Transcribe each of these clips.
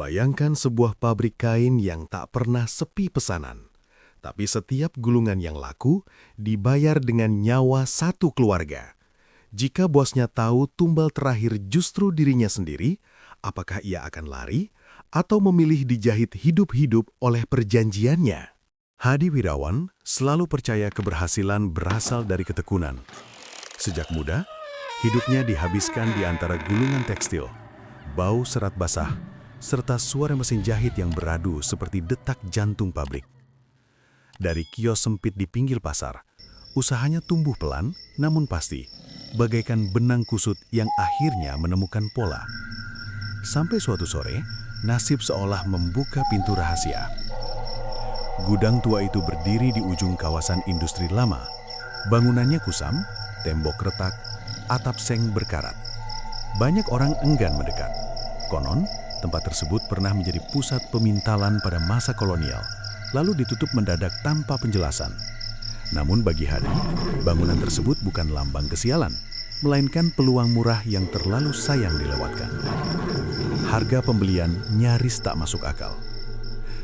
Bayangkan sebuah pabrik kain yang tak pernah sepi pesanan. Tapi setiap gulungan yang laku dibayar dengan nyawa satu keluarga. Jika bosnya tahu tumbal terakhir justru dirinya sendiri, apakah ia akan lari atau memilih dijahit hidup-hidup oleh perjanjiannya? Hadi Wirawan selalu percaya keberhasilan berasal dari ketekunan. Sejak muda, hidupnya dihabiskan di antara gulungan tekstil, bau serat basah, serta suara mesin jahit yang beradu seperti detak jantung pabrik. Dari kios sempit di pinggir pasar, usahanya tumbuh pelan namun pasti, bagaikan benang kusut yang akhirnya menemukan pola. Sampai suatu sore, nasib seolah membuka pintu rahasia. Gudang tua itu berdiri di ujung kawasan industri lama. Bangunannya kusam, tembok retak, atap seng berkarat. Banyak orang enggan mendekat. Konon, tempat tersebut pernah menjadi pusat pemintalan pada masa kolonial, lalu ditutup mendadak tanpa penjelasan. Namun bagi Hadi, bangunan tersebut bukan lambang kesialan, melainkan peluang murah yang terlalu sayang dilewatkan. Harga pembelian nyaris tak masuk akal.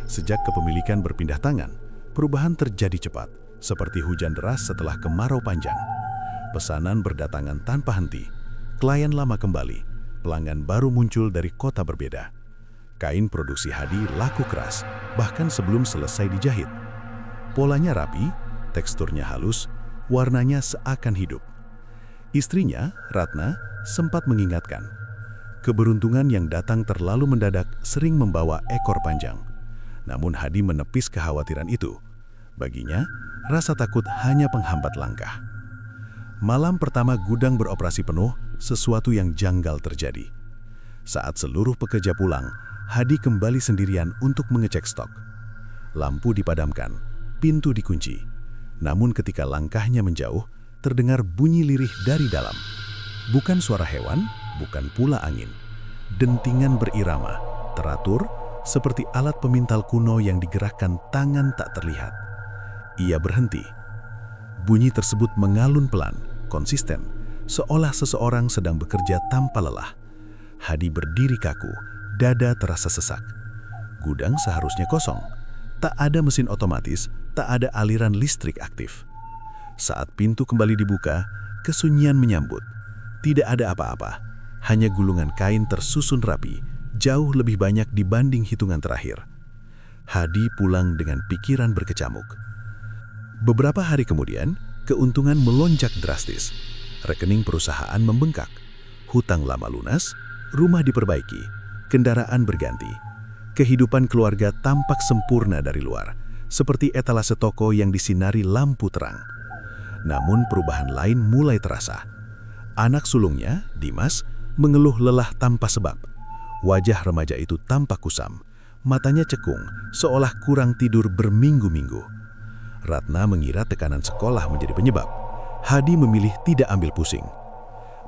Sejak kepemilikan berpindah tangan, perubahan terjadi cepat, seperti hujan deras setelah kemarau panjang. Pesanan berdatangan tanpa henti, klien lama kembali, pelanggan baru muncul dari kota berbeda. Kain produksi Hadi laku keras, bahkan sebelum selesai dijahit. Polanya rapi, teksturnya halus, warnanya seakan hidup. Istrinya, Ratna, sempat mengingatkan, keberuntungan yang datang terlalu mendadak sering membawa ekor panjang. Namun Hadi menepis kekhawatiran itu. Baginya, rasa takut hanya penghambat langkah. Malam pertama gudang beroperasi penuh, sesuatu yang janggal terjadi. Saat seluruh pekerja pulang, Hadi kembali sendirian untuk mengecek stok. Lampu dipadamkan, pintu dikunci. Namun ketika langkahnya menjauh, terdengar bunyi lirih dari dalam. Bukan suara hewan, bukan pula angin. Dentingan berirama, teratur, seperti alat pemintal kuno yang digerakkan tangan tak terlihat. Ia berhenti. Bunyi tersebut mengalun pelan, konsisten, seolah seseorang sedang bekerja tanpa lelah. Hadi berdiri kaku, dada terasa sesak. Gudang seharusnya kosong. Tak ada mesin otomatis, tak ada aliran listrik aktif. Saat pintu kembali dibuka, kesunyian menyambut. Tidak ada apa-apa, hanya gulungan kain tersusun rapi, jauh lebih banyak dibanding hitungan terakhir. Hadi pulang dengan pikiran berkecamuk. Beberapa hari kemudian, keuntungan melonjak drastis. Rekening perusahaan membengkak, hutang lama lunas, rumah diperbaiki, kendaraan berganti. Kehidupan keluarga tampak sempurna dari luar, seperti etalase toko yang disinari lampu terang. Namun perubahan lain mulai terasa. Anak sulungnya, Dimas, mengeluh lelah tanpa sebab. Wajah remaja itu tampak kusam, matanya cekung, seolah kurang tidur berminggu-minggu. Ratna mengira tekanan sekolah menjadi penyebab. Hadi memilih tidak ambil pusing.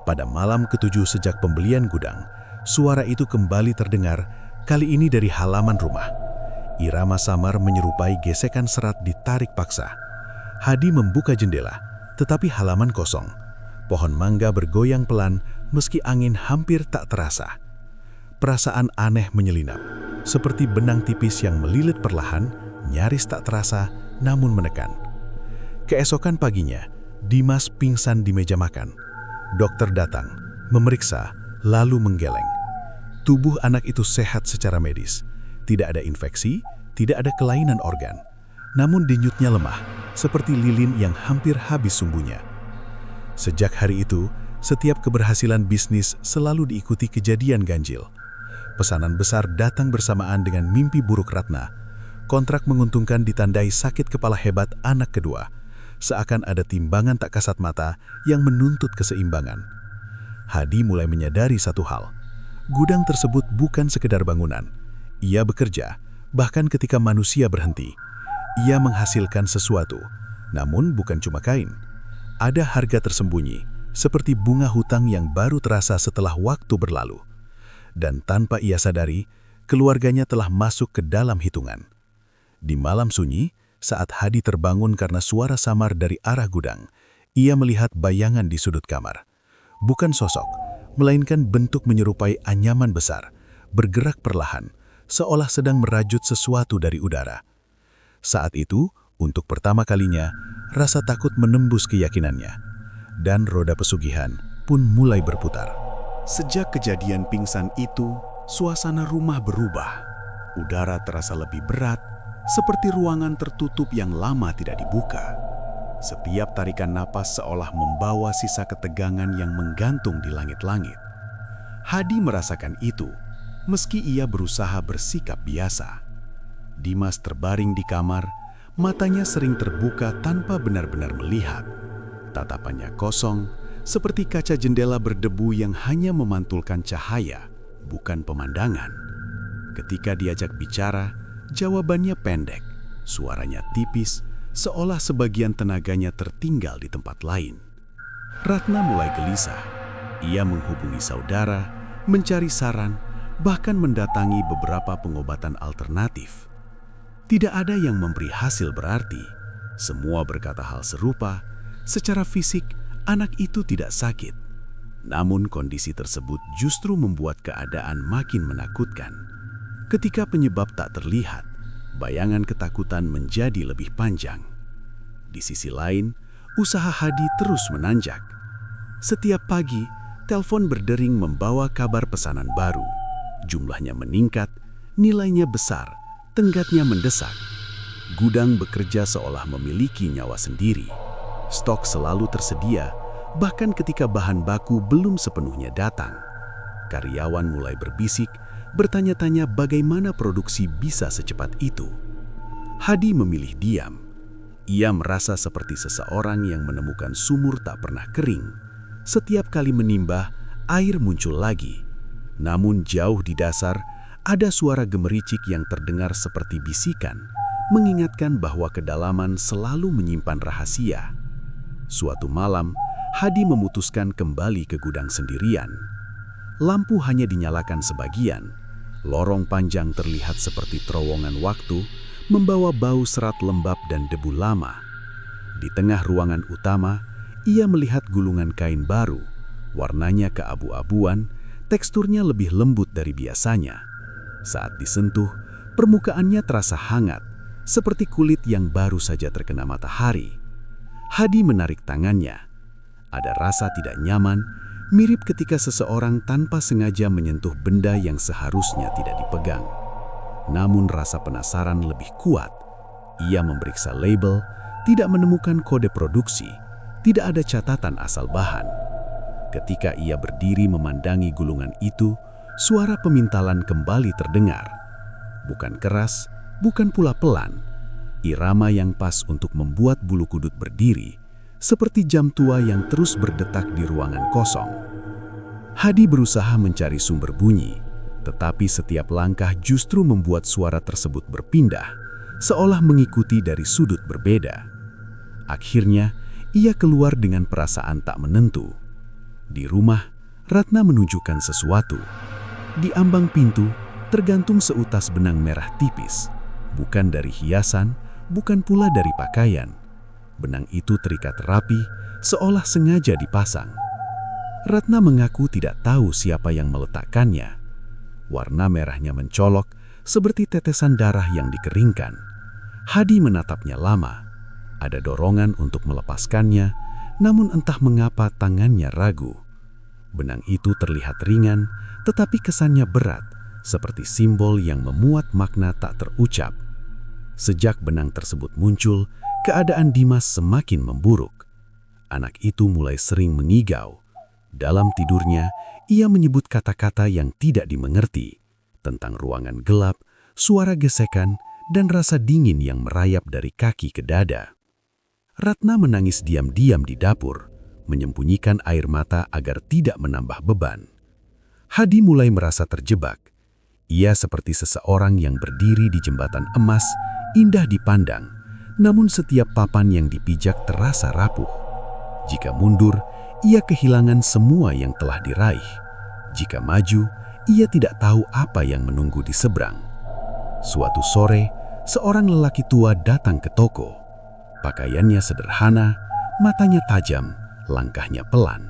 Pada malam ketujuh sejak pembelian gudang, suara itu kembali terdengar, kali ini dari halaman rumah. Irama samar menyerupai gesekan serat ditarik paksa. Hadi membuka jendela, tetapi halaman kosong. Pohon mangga bergoyang pelan meski angin hampir tak terasa. Perasaan aneh menyelinap, seperti benang tipis yang melilit perlahan, nyaris tak terasa, namun menekan. Keesokan paginya, Dimas pingsan di meja makan. Dokter datang, memeriksa, lalu menggeleng. Tubuh anak itu sehat secara medis. Tidak ada infeksi, tidak ada kelainan organ. Namun denyutnya lemah, seperti lilin yang hampir habis sumbunya. Sejak hari itu, setiap keberhasilan bisnis selalu diikuti kejadian ganjil. Pesanan besar datang bersamaan dengan mimpi buruk Ratna. Kontrak menguntungkan ditandai sakit kepala hebat anak kedua. Seakan ada timbangan tak kasat mata yang menuntut keseimbangan. Hadi mulai menyadari satu hal. Gudang tersebut bukan sekedar bangunan. Ia bekerja, bahkan ketika manusia berhenti. Ia menghasilkan sesuatu, namun bukan cuma kain. Ada harga tersembunyi, seperti bunga hutang yang baru terasa setelah waktu berlalu. Dan tanpa ia sadari, keluarganya telah masuk ke dalam hitungan. Di malam sunyi, saat Hadi terbangun karena suara samar dari arah gudang, ia melihat bayangan di sudut kamar. Bukan sosok, melainkan bentuk menyerupai anyaman besar, bergerak perlahan, seolah sedang merajut sesuatu dari udara. Saat itu, untuk pertama kalinya, rasa takut menembus keyakinannya, dan roda pesugihan pun mulai berputar. Sejak kejadian pingsan itu, suasana rumah berubah. Udara terasa lebih berat, seperti ruangan tertutup yang lama tidak dibuka. Setiap tarikan napas seolah membawa sisa ketegangan yang menggantung di langit-langit. Hadi merasakan itu, meski ia berusaha bersikap biasa. Dimas terbaring di kamar, matanya sering terbuka tanpa benar-benar melihat. Tatapannya kosong, seperti kaca jendela berdebu yang hanya memantulkan cahaya, bukan pemandangan. Ketika diajak bicara, jawabannya pendek, suaranya tipis, seolah sebagian tenaganya tertinggal di tempat lain. Ratna mulai gelisah. Ia menghubungi saudara, mencari saran, bahkan mendatangi beberapa pengobatan alternatif. Tidak ada yang memberi hasil berarti. Semua berkata hal serupa. Secara fisik, anak itu tidak sakit. Namun kondisi tersebut justru membuat keadaan makin menakutkan. Ketika penyebab tak terlihat, bayangan ketakutan menjadi lebih panjang. Di sisi lain, usaha Hadi terus menanjak. Setiap pagi, telepon berdering membawa kabar pesanan baru. Jumlahnya meningkat, nilainya besar, tenggatnya mendesak. Gudang bekerja seolah memiliki nyawa sendiri. Stok selalu tersedia, bahkan ketika bahan baku belum sepenuhnya datang. Karyawan mulai berbisik, bertanya-tanya bagaimana produksi bisa secepat itu. Hadi memilih diam. Ia merasa seperti seseorang yang menemukan sumur tak pernah kering. Setiap kali menimbah, air muncul lagi. Namun jauh di dasar, ada suara gemericik yang terdengar seperti bisikan, mengingatkan bahwa kedalaman selalu menyimpan rahasia. Suatu malam, Hadi memutuskan kembali ke gudang sendirian. Lampu hanya dinyalakan sebagian. Lorong panjang terlihat seperti terowongan waktu, membawa bau serat lembab dan debu lama. Di tengah ruangan utama, ia melihat gulungan kain baru. Warnanya keabu-abuan, teksturnya lebih lembut dari biasanya. Saat disentuh, permukaannya terasa hangat, seperti kulit yang baru saja terkena matahari. Hadi menarik tangannya. Ada rasa tidak nyaman, mirip ketika seseorang tanpa sengaja menyentuh benda yang seharusnya tidak dipegang. Namun rasa penasaran lebih kuat. Ia memeriksa label, tidak menemukan kode produksi, tidak ada catatan asal bahan. Ketika ia berdiri memandangi gulungan itu, suara pemintalan kembali terdengar. Bukan keras, bukan pula pelan. Irama yang pas untuk membuat bulu kuduk berdiri, seperti jam tua yang terus berdetak di ruangan kosong. Hadi berusaha mencari sumber bunyi, tetapi setiap langkah justru membuat suara tersebut berpindah, seolah mengikuti dari sudut berbeda. Akhirnya, ia keluar dengan perasaan tak menentu. Di rumah, Ratna menunjukkan sesuatu. Di ambang pintu, tergantung seutas benang merah tipis, bukan dari hiasan, bukan pula dari pakaian. Benang itu terikat rapi, seolah sengaja dipasang. Ratna mengaku tidak tahu siapa yang meletakkannya. Warna merahnya mencolok, seperti tetesan darah yang dikeringkan. Hadi menatapnya lama. Ada dorongan untuk melepaskannya, namun entah mengapa tangannya ragu. Benang itu terlihat ringan, tetapi kesannya berat, seperti simbol yang memuat makna tak terucap. Sejak benang tersebut muncul, keadaan Dimas semakin memburuk. Anak itu mulai sering mengigau. Dalam tidurnya, ia menyebut kata-kata yang tidak dimengerti, tentang ruangan gelap, suara gesekan, dan rasa dingin yang merayap dari kaki ke dada. Ratna menangis diam-diam di dapur, menyembunyikan air mata agar tidak menambah beban. Hadi mulai merasa terjebak. Ia seperti seseorang yang berdiri di jembatan emas, indah dipandang, namun setiap papan yang dipijak terasa rapuh. Jika mundur, ia kehilangan semua yang telah diraih. Jika maju, ia tidak tahu apa yang menunggu di seberang. Suatu sore, seorang lelaki tua datang ke toko. Pakaiannya sederhana, matanya tajam, langkahnya pelan.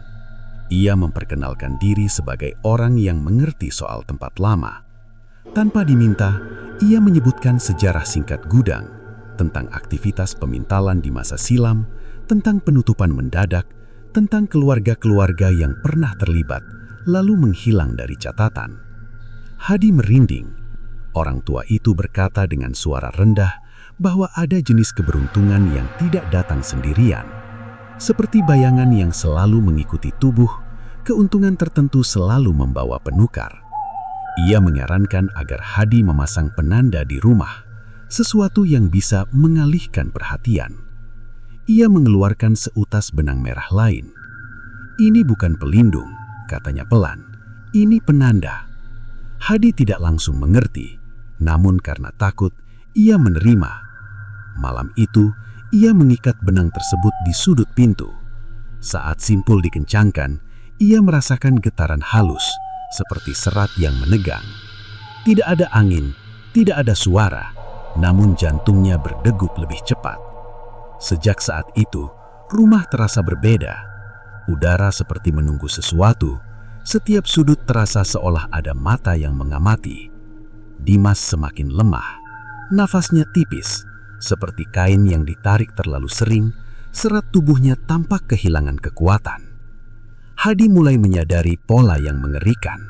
Ia memperkenalkan diri sebagai orang yang mengerti soal tempat lama. Tanpa diminta, ia menyebutkan sejarah singkat gudang, tentang aktivitas pemintalan di masa silam, tentang penutupan mendadak, tentang keluarga-keluarga yang pernah terlibat, lalu menghilang dari catatan. Hadi merinding. Orang tua itu berkata dengan suara rendah bahwa ada jenis keberuntungan yang tidak datang sendirian. Seperti bayangan yang selalu mengikuti tubuh, keuntungan tertentu selalu membawa penukar. Ia menyarankan agar Hadi memasang penanda di rumah, sesuatu yang bisa mengalihkan perhatian. Ia mengeluarkan seutas benang merah lain. "Ini bukan pelindung," katanya pelan. "Ini penanda." Hadi tidak langsung mengerti, namun karena takut, ia menerima. Malam itu, ia mengikat benang tersebut di sudut pintu. Saat simpul dikencangkan, ia merasakan getaran halus, seperti serat yang menegang. Tidak ada angin, tidak ada suara, namun jantungnya berdegup lebih cepat. Sejak saat itu, rumah terasa berbeda. Udara seperti menunggu sesuatu. Setiap sudut terasa seolah ada mata yang mengamati. Dimas semakin lemah. Nafasnya tipis, seperti kain yang ditarik terlalu sering. Serat tubuhnya tampak kehilangan kekuatan. Hadi mulai menyadari pola yang mengerikan.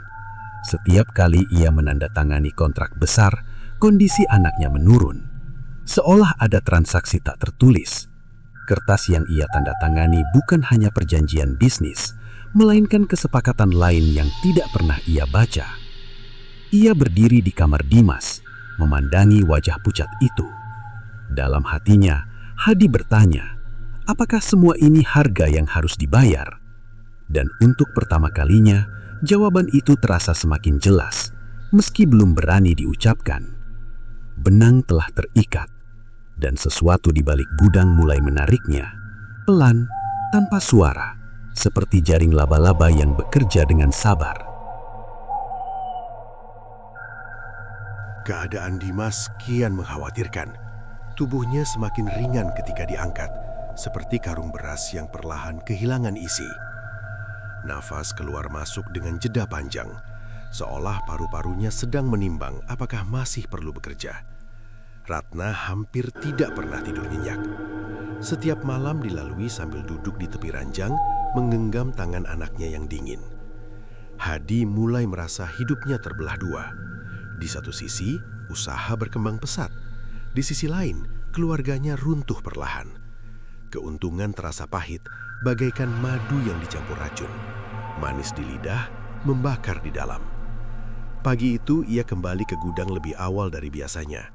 Setiap kali ia menandatangani kontrak besar, kondisi anaknya menurun. Seolah ada transaksi tak tertulis. Kertas yang ia tandatangani bukan hanya perjanjian bisnis, melainkan kesepakatan lain yang tidak pernah ia baca. Ia berdiri di kamar Dimas, memandangi wajah pucat itu. Dalam hatinya, Hadi bertanya, apakah semua ini harga yang harus dibayar? Dan untuk pertama kalinya, jawaban itu terasa semakin jelas, meski belum berani diucapkan. Benang telah terikat, dan sesuatu di balik gudang mulai menariknya, pelan, tanpa suara, seperti jaring laba-laba yang bekerja dengan sabar. Keadaan Dimas kian mengkhawatirkan. Tubuhnya semakin ringan ketika diangkat, seperti karung beras yang perlahan kehilangan isi. Nafas keluar masuk dengan jeda panjang, seolah paru-parunya sedang menimbang apakah masih perlu bekerja. Ratna hampir tidak pernah tidur nyenyak. Setiap malam dilalui sambil duduk di tepi ranjang, menggenggam tangan anaknya yang dingin. Hadi mulai merasa hidupnya terbelah dua. Di satu sisi, usaha berkembang pesat. Di sisi lain, keluarganya runtuh perlahan. Keuntungan terasa pahit, bagaikan madu yang dicampur racun. Manis di lidah, membakar di dalam. Pagi itu ia kembali ke gudang lebih awal dari biasanya.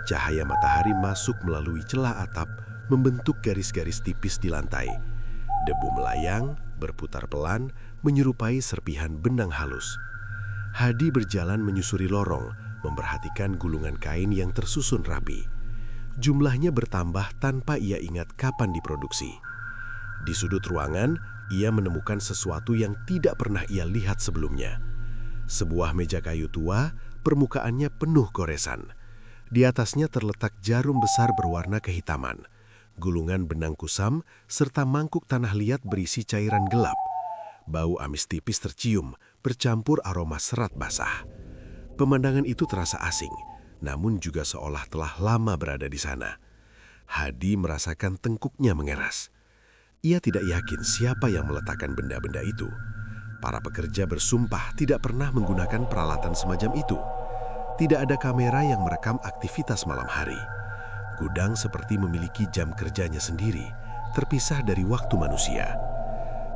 Cahaya matahari masuk melalui celah atap, membentuk garis-garis tipis di lantai. Debu melayang, berputar pelan, menyerupai serpihan benang halus. Hadi berjalan menyusuri lorong, memperhatikan gulungan kain yang tersusun rapi. Jumlahnya bertambah tanpa ia ingat kapan diproduksi. Di sudut ruangan, ia menemukan sesuatu yang tidak pernah ia lihat sebelumnya. Sebuah meja kayu tua, permukaannya penuh goresan. Di atasnya terletak jarum besar berwarna kehitaman, gulungan benang kusam, serta mangkuk tanah liat berisi cairan gelap. Bau amis tipis tercium, bercampur aroma serat basah. Pemandangan itu terasa asing, namun juga seolah telah lama berada di sana. Hadi merasakan tengkuknya mengeras. Ia tidak yakin siapa yang meletakkan benda-benda itu. Para pekerja bersumpah tidak pernah menggunakan peralatan semacam itu. Tidak ada kamera yang merekam aktivitas malam hari. Gudang seperti memiliki jam kerjanya sendiri, terpisah dari waktu manusia.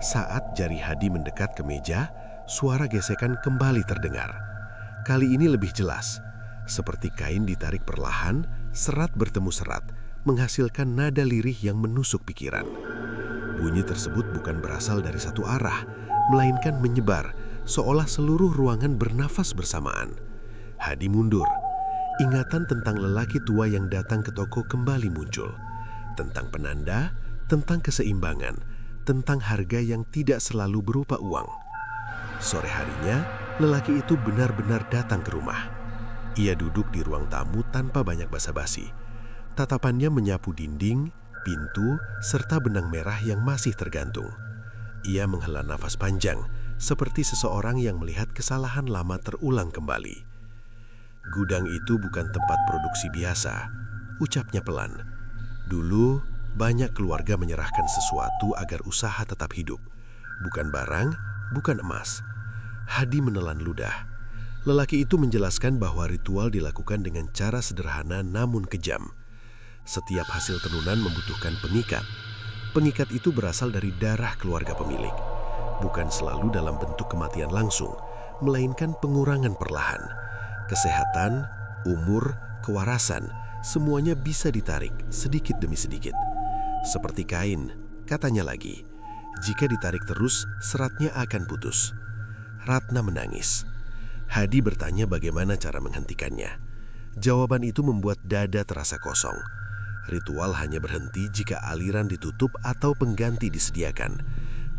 Saat jari Hadi mendekat ke meja, suara gesekan kembali terdengar. Kali ini lebih jelas, seperti kain ditarik perlahan, serat bertemu serat, menghasilkan nada lirih yang menusuk pikiran. Bunyi tersebut bukan berasal dari satu arah, melainkan menyebar, seolah seluruh ruangan bernafas bersamaan. Hadi mundur. Ingatan tentang lelaki tua yang datang ke toko kembali muncul. Tentang penanda, tentang keseimbangan, tentang harga yang tidak selalu berupa uang. Sore harinya, lelaki itu benar-benar datang ke rumah. Ia duduk di ruang tamu tanpa banyak basa-basi. Tatapannya menyapu dinding, pintu, serta benang merah yang masih tergantung. Ia menghela nafas panjang, seperti seseorang yang melihat kesalahan lama terulang kembali. Gudang itu bukan tempat produksi biasa, ucapnya pelan. Dulu, banyak keluarga menyerahkan sesuatu agar usaha tetap hidup. Bukan barang, bukan emas. Hadi menelan ludah. Lelaki itu menjelaskan bahwa ritual dilakukan dengan cara sederhana namun kejam. Setiap hasil tenunan membutuhkan pengikat. Pengikat itu berasal dari darah keluarga pemilik. Bukan selalu dalam bentuk kematian langsung, melainkan pengurangan perlahan. Kesehatan, umur, kewarasan, semuanya bisa ditarik sedikit demi sedikit. Seperti kain, katanya lagi, jika ditarik terus, seratnya akan putus. Ratna menangis. Hadi bertanya bagaimana cara menghentikannya. Jawaban itu membuat dada terasa kosong. Ritual hanya berhenti jika aliran ditutup atau pengganti disediakan.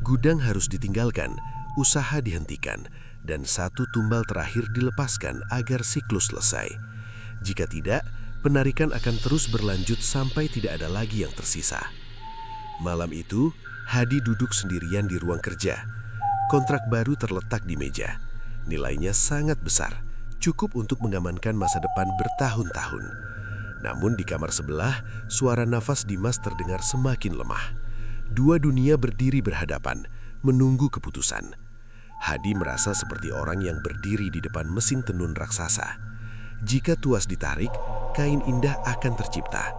Gudang harus ditinggalkan, usaha dihentikan, dan satu tumbal terakhir dilepaskan agar siklus selesai. Jika tidak, penarikan akan terus berlanjut sampai tidak ada lagi yang tersisa. Malam itu, Hadi duduk sendirian di ruang kerja. Kontrak baru terletak di meja. Nilainya sangat besar, cukup untuk mengamankan masa depan bertahun-tahun. Namun di kamar sebelah, suara nafas Dimas terdengar semakin lemah. Dua dunia berdiri berhadapan, menunggu keputusan. Hadi merasa seperti orang yang berdiri di depan mesin tenun raksasa. Jika tuas ditarik, kain indah akan tercipta.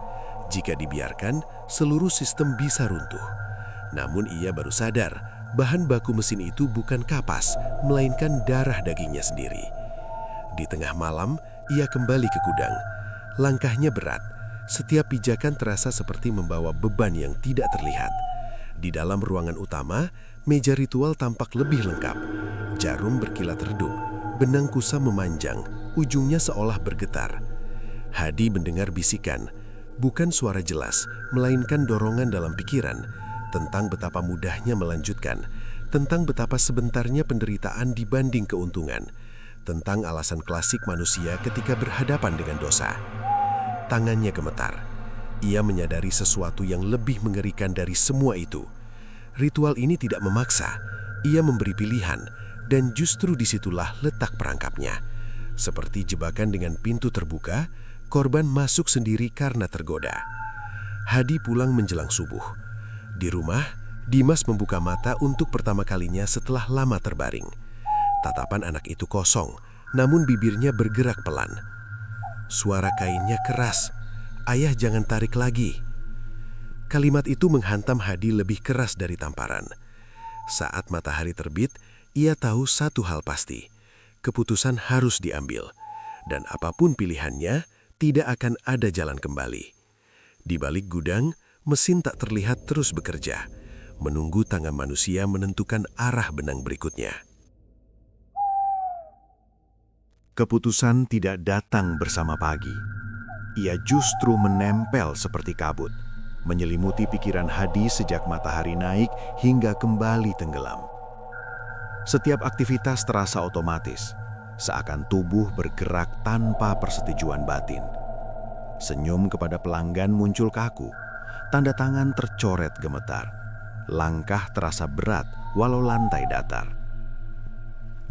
Jika dibiarkan, seluruh sistem bisa runtuh. Namun ia baru sadar, bahan baku mesin itu bukan kapas, melainkan darah dagingnya sendiri. Di tengah malam, ia kembali ke gudang. Langkahnya berat, setiap pijakan terasa seperti membawa beban yang tidak terlihat. Di dalam ruangan utama, meja ritual tampak lebih lengkap. Jarum berkilat redup, benang kusam memanjang, ujungnya seolah bergetar. Hadi mendengar bisikan, bukan suara jelas, melainkan dorongan dalam pikiran, tentang betapa mudahnya melanjutkan, tentang betapa sebentarnya penderitaan dibanding keuntungan, tentang alasan klasik manusia ketika berhadapan dengan dosa. Tangannya gemetar. Ia menyadari sesuatu yang lebih mengerikan dari semua itu. Ritual ini tidak memaksa, ia memberi pilihan, dan justru disitulah letak perangkapnya. Seperti jebakan dengan pintu terbuka, korban masuk sendiri karena tergoda. Hadi pulang menjelang subuh. Di rumah, Dimas membuka mata untuk pertama kalinya setelah lama terbaring. Tatapan anak itu kosong, namun bibirnya bergerak pelan. Suara kainnya keras. "Ayah, jangan tarik lagi." Kalimat itu menghantam Hadi lebih keras dari tamparan. Saat matahari terbit, ia tahu satu hal pasti. Keputusan harus diambil. Dan apapun pilihannya, tidak akan ada jalan kembali. Di balik gudang, mesin tak terlihat terus bekerja, menunggu tangan manusia menentukan arah benang berikutnya. Keputusan tidak datang bersama pagi. Ia justru menempel seperti kabut, menyelimuti pikiran Hadi sejak matahari naik hingga kembali tenggelam. Setiap aktivitas terasa otomatis, seakan tubuh bergerak tanpa persetujuan batin. Senyum kepada pelanggan muncul kaku, tanda tangan tercoret gemetar, langkah terasa berat walau lantai datar.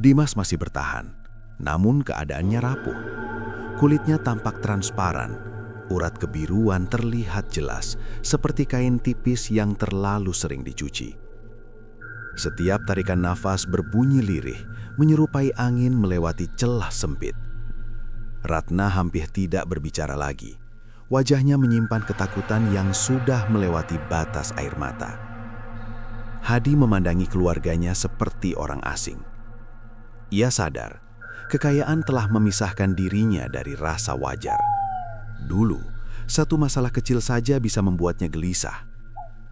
Dimas masih bertahan, namun keadaannya rapuh. Kulitnya tampak transparan, urat kebiruan terlihat jelas, seperti kain tipis yang terlalu sering dicuci. Setiap tarikan nafas berbunyi lirih, menyerupai angin melewati celah sempit. Ratna hampir tidak berbicara lagi. Wajahnya menyimpan ketakutan yang sudah melewati batas air mata. Hadi memandangi keluarganya seperti orang asing. Ia sadar, kekayaan telah memisahkan dirinya dari rasa wajar. Dulu, satu masalah kecil saja bisa membuatnya gelisah.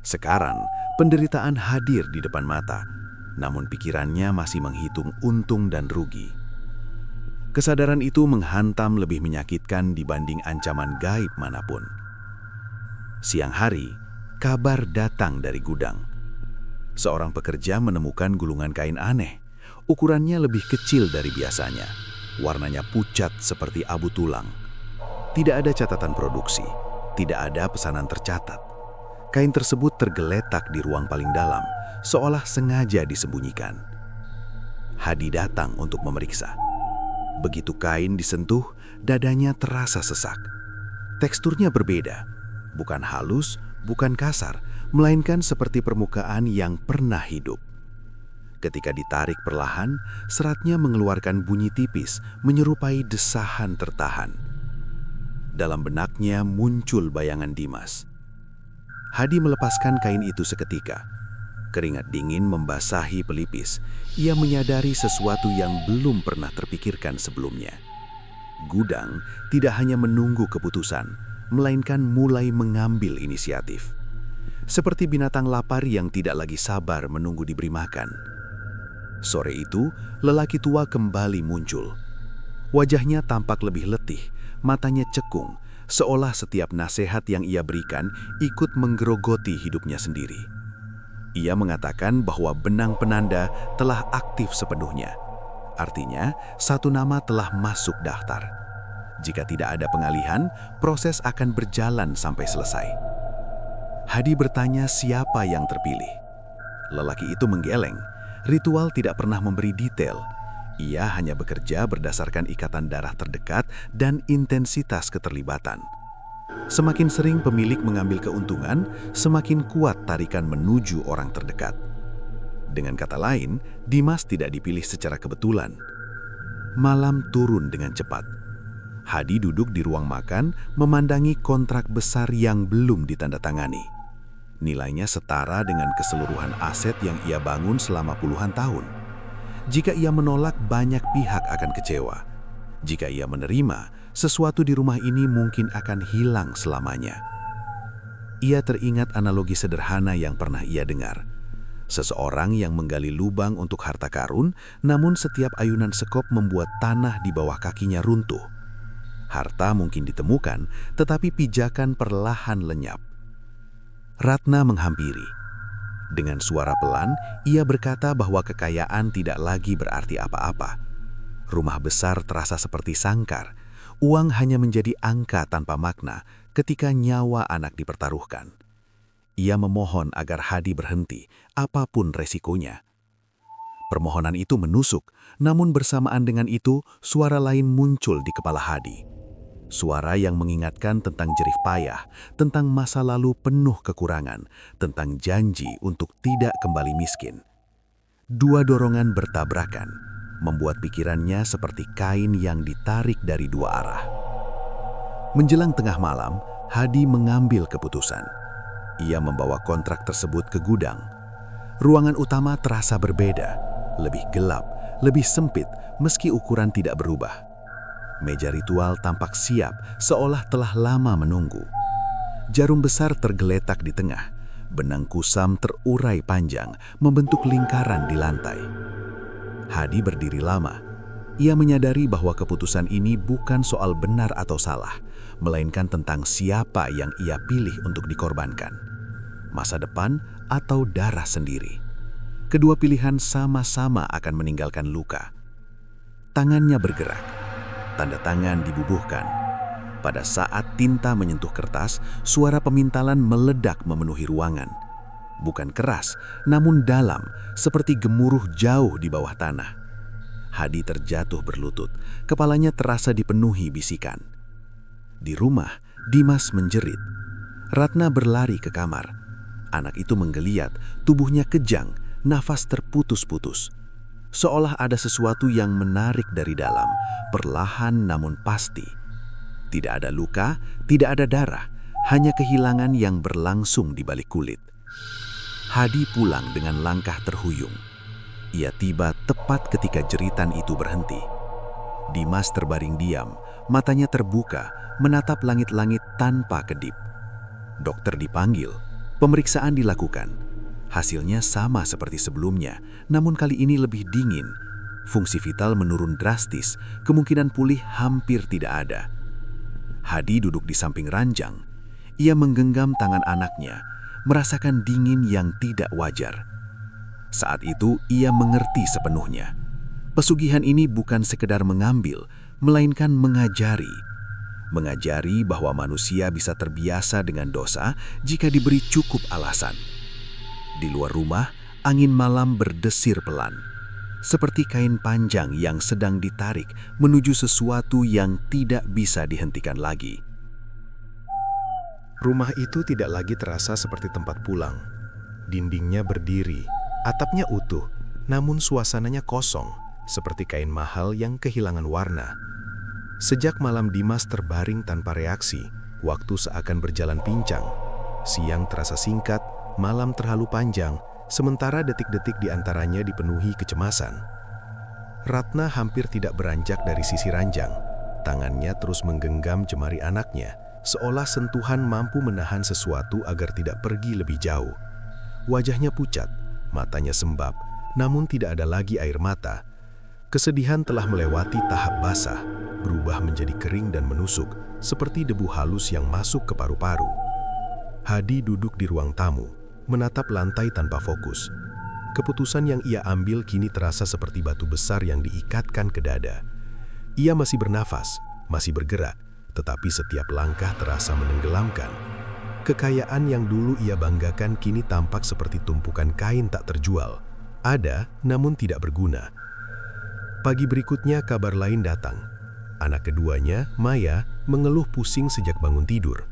Sekarang, penderitaan hadir di depan mata, namun pikirannya masih menghitung untung dan rugi. Kesadaran itu menghantam lebih menyakitkan dibanding ancaman gaib manapun. Siang hari, kabar datang dari gudang. Seorang pekerja menemukan gulungan kain aneh. Ukurannya lebih kecil dari biasanya. Warnanya pucat seperti abu tulang. Tidak ada catatan produksi, tidak ada pesanan tercatat. Kain tersebut tergeletak di ruang paling dalam, seolah sengaja disembunyikan. Hadi datang untuk memeriksa. Begitu kain disentuh, dadanya terasa sesak. Teksturnya berbeda, bukan halus, bukan kasar, melainkan seperti permukaan yang pernah hidup. Ketika ditarik perlahan, seratnya mengeluarkan bunyi tipis, menyerupai desahan tertahan. Dalam benaknya muncul bayangan Dimas. Hadi melepaskan kain itu seketika. Keringat dingin membasahi pelipis. Ia menyadari sesuatu yang belum pernah terpikirkan sebelumnya. Gudang tidak hanya menunggu keputusan, melainkan mulai mengambil inisiatif. Seperti binatang lapar yang tidak lagi sabar menunggu diberi makan. Sore itu, lelaki tua kembali muncul. Wajahnya tampak lebih letih, matanya cekung, seolah setiap nasihat yang ia berikan ikut menggerogoti hidupnya sendiri. Ia mengatakan bahwa benang penanda telah aktif sepenuhnya. Artinya, satu nama telah masuk daftar. Jika tidak ada pengalihan, proses akan berjalan sampai selesai. Hadi bertanya siapa yang terpilih. Lelaki itu menggeleng. Ritual tidak pernah memberi detail. Ia hanya bekerja berdasarkan ikatan darah terdekat dan intensitas keterlibatan. Semakin sering pemilik mengambil keuntungan, semakin kuat tarikan menuju orang terdekat. Dengan kata lain, Dimas tidak dipilih secara kebetulan. Malam turun dengan cepat. Hadi duduk di ruang makan, memandangi kontrak besar yang belum ditandatangani. Nilainya setara dengan keseluruhan aset yang ia bangun selama puluhan tahun. Jika ia menolak, banyak pihak akan kecewa. Jika ia menerima, sesuatu di rumah ini mungkin akan hilang selamanya. Ia teringat analogi sederhana yang pernah ia dengar. Seseorang yang menggali lubang untuk harta karun, namun setiap ayunan sekop membuat tanah di bawah kakinya runtuh. Harta mungkin ditemukan, tetapi pijakan perlahan lenyap. Ratna menghampiri. Dengan suara pelan, ia berkata bahwa kekayaan tidak lagi berarti apa-apa. Rumah besar terasa seperti sangkar. Uang hanya menjadi angka tanpa makna ketika nyawa anak dipertaruhkan. Ia memohon agar Hadi berhenti, apapun resikonya. Permohonan itu menusuk, namun bersamaan dengan itu, suara lain muncul di kepala Hadi. Suara yang mengingatkan tentang jerih payah, tentang masa lalu penuh kekurangan, tentang janji untuk tidak kembali miskin. Dua dorongan bertabrakan, membuat pikirannya seperti kain yang ditarik dari dua arah. Menjelang tengah malam, Hadi mengambil keputusan. Ia membawa kontrak tersebut ke gudang. Ruangan utama terasa berbeda, lebih gelap, lebih sempit, meski ukuran tidak berubah. Meja ritual tampak siap, seolah telah lama menunggu. Jarum besar tergeletak di tengah. Benang kusam terurai panjang, membentuk lingkaran di lantai. Hadi berdiri lama. Ia menyadari bahwa keputusan ini bukan soal benar atau salah, melainkan tentang siapa yang ia pilih untuk dikorbankan. Masa depan atau darah sendiri. Kedua pilihan sama-sama akan meninggalkan luka. Tangannya bergerak. Tanda tangan dibubuhkan. Pada saat tinta menyentuh kertas, suara pemintalan meledak memenuhi ruangan. Bukan keras, namun dalam, seperti gemuruh jauh di bawah tanah. Hadi terjatuh berlutut, kepalanya terasa dipenuhi bisikan. Di rumah, Dimas menjerit. Ratna berlari ke kamar. Anak itu menggeliat, tubuhnya kejang, nafas terputus-putus. Seolah ada sesuatu yang menarik dari dalam, perlahan namun pasti. Tidak ada luka, tidak ada darah, hanya kehilangan yang berlangsung di balik kulit. Hadi pulang dengan langkah terhuyung. Ia tiba tepat ketika jeritan itu berhenti. Dimas terbaring diam, matanya terbuka, menatap langit-langit tanpa kedip. Dokter dipanggil, pemeriksaan dilakukan. Hasilnya sama seperti sebelumnya, namun kali ini lebih dingin. Fungsi vital menurun drastis, kemungkinan pulih hampir tidak ada. Hadi duduk di samping ranjang. Ia menggenggam tangan anaknya, merasakan dingin yang tidak wajar. Saat itu ia mengerti sepenuhnya. Pesugihan ini bukan sekedar mengambil, melainkan mengajari. Mengajari bahwa manusia bisa terbiasa dengan dosa jika diberi cukup alasan. Di luar rumah, angin malam berdesir pelan. seperti kain panjang yang sedang ditarik menuju sesuatu yang tidak bisa dihentikan lagi. Rumah itu tidak lagi terasa seperti tempat pulang. Dindingnya berdiri, atapnya utuh, namun suasananya kosong, seperti kain mahal yang kehilangan warna. Sejak malam Dimas terbaring tanpa reaksi, waktu seakan berjalan pincang. Siang terasa singkat, malam terlalu panjang, sementara detik-detik di antaranya dipenuhi kecemasan. Ratna hampir tidak beranjak dari sisi ranjang. Tangannya terus menggenggam jemari anaknya, seolah sentuhan mampu menahan sesuatu agar tidak pergi lebih jauh. Wajahnya pucat, matanya sembab, namun tidak ada lagi air mata. Kesedihan telah melewati tahap basah, berubah menjadi kering dan menusuk, seperti debu halus yang masuk ke paru-paru. Hadi duduk di ruang tamu, menatap lantai tanpa fokus. Keputusan yang ia ambil kini terasa seperti batu besar yang diikatkan ke dada. Ia masih bernafas, masih bergerak, tetapi setiap langkah terasa menenggelamkan. Kekayaan yang dulu ia banggakan kini tampak seperti tumpukan kain tak terjual. Ada, namun tidak berguna. Pagi berikutnya kabar lain datang. Anak keduanya, Maya, mengeluh pusing sejak bangun tidur.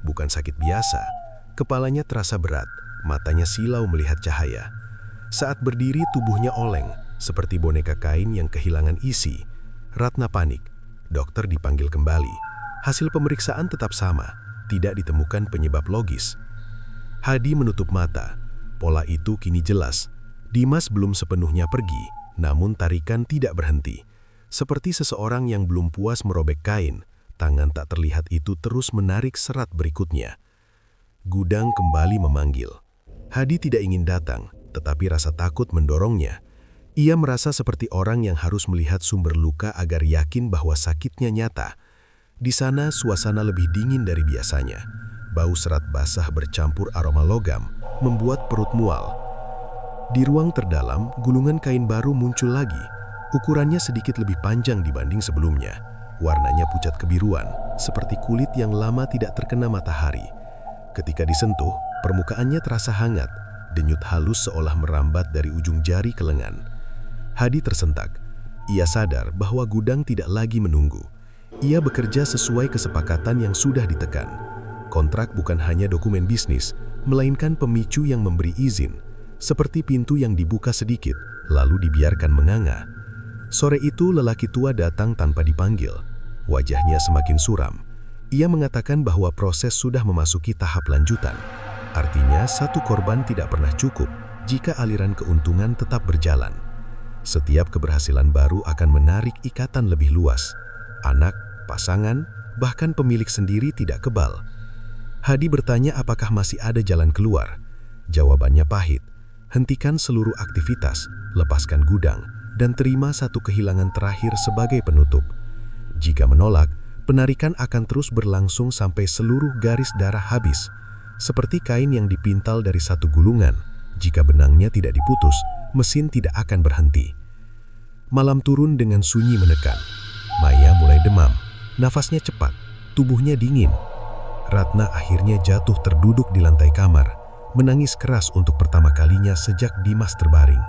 Bukan sakit biasa. Kepalanya terasa berat, matanya silau melihat cahaya. Saat berdiri tubuhnya oleng, seperti boneka kain yang kehilangan isi. Ratna panik. Dokter dipanggil kembali. Hasil pemeriksaan tetap sama, tidak ditemukan penyebab logis. Hadi menutup mata. Pola itu kini jelas. Dimas belum sepenuhnya pergi, namun tarikan tidak berhenti. Seperti seseorang yang belum puas merobek kain, tangan tak terlihat itu terus menarik serat berikutnya. Gudang kembali memanggil. Hadi tidak ingin datang, tetapi rasa takut mendorongnya. Ia merasa seperti orang yang harus melihat sumber luka agar yakin bahwa sakitnya nyata. Di sana suasana lebih dingin dari biasanya. Bau serat basah bercampur aroma logam, membuat perut mual. Di ruang terdalam, gulungan kain baru muncul lagi. Ukurannya sedikit lebih panjang dibanding sebelumnya. Warnanya pucat kebiruan, seperti kulit yang lama tidak terkena matahari. Ketika disentuh, permukaannya terasa hangat. Denyut halus seolah merambat dari ujung jari ke lengan. Hadi tersentak. Ia sadar bahwa gudang tidak lagi menunggu. Ia bekerja sesuai kesepakatan yang sudah ditekan. Kontrak bukan hanya dokumen bisnis, melainkan pemicu yang memberi izin. Seperti pintu yang dibuka sedikit, lalu dibiarkan menganga. Sore itu lelaki tua datang tanpa dipanggil. Wajahnya semakin suram. Ia mengatakan bahwa proses sudah memasuki tahap lanjutan. Artinya satu korban tidak pernah cukup jika aliran keuntungan tetap berjalan. Setiap keberhasilan baru akan menarik ikatan lebih luas. Anak, pasangan, bahkan pemilik sendiri tidak kebal. Hadi bertanya apakah masih ada jalan keluar. Jawabannya pahit. Hentikan seluruh aktivitas, lepaskan gudang, dan terima satu kehilangan terakhir sebagai penutup. Jika menolak, penarikan akan terus berlangsung sampai seluruh garis darah habis. Seperti kain yang dipintal dari satu gulungan, jika benangnya tidak diputus, mesin tidak akan berhenti. Malam turun dengan sunyi menekan. Maya mulai demam, nafasnya cepat, tubuhnya dingin. Ratna akhirnya jatuh terduduk di lantai kamar, menangis keras untuk pertama kalinya sejak Dimas terbaring.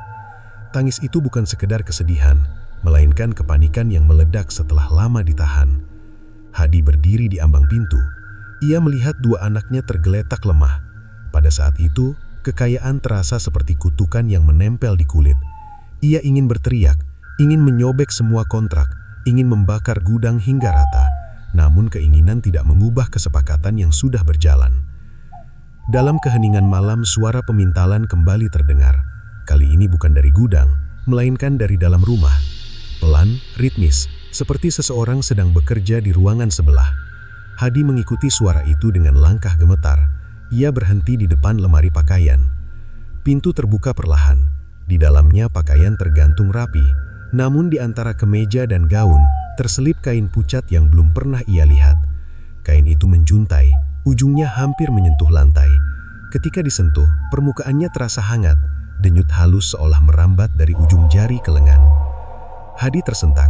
Tangis itu bukan sekedar kesedihan, melainkan kepanikan yang meledak setelah lama ditahan. Hadi berdiri di ambang pintu. Ia melihat dua anaknya tergeletak lemah. Pada saat itu, kekayaan terasa seperti kutukan yang menempel di kulit. Ia ingin berteriak, ingin menyobek semua kontrak, ingin membakar gudang hingga rata. Namun keinginan tidak mengubah kesepakatan yang sudah berjalan. Dalam keheningan malam, suara pemintalan kembali terdengar. Kali ini bukan dari gudang, melainkan dari dalam rumah. Pelan, ritmis, seperti seseorang sedang bekerja di ruangan sebelah. Hadi mengikuti suara itu dengan langkah gemetar. Ia berhenti di depan lemari pakaian. Pintu terbuka perlahan. Di dalamnya pakaian tergantung rapi. Namun di antara kemeja dan gaun, terselip kain pucat yang belum pernah ia lihat. Kain itu menjuntai, ujungnya hampir menyentuh lantai. Ketika disentuh, permukaannya terasa hangat. Denyut halus seolah merambat dari ujung jari ke lengan. Hadi tersentak.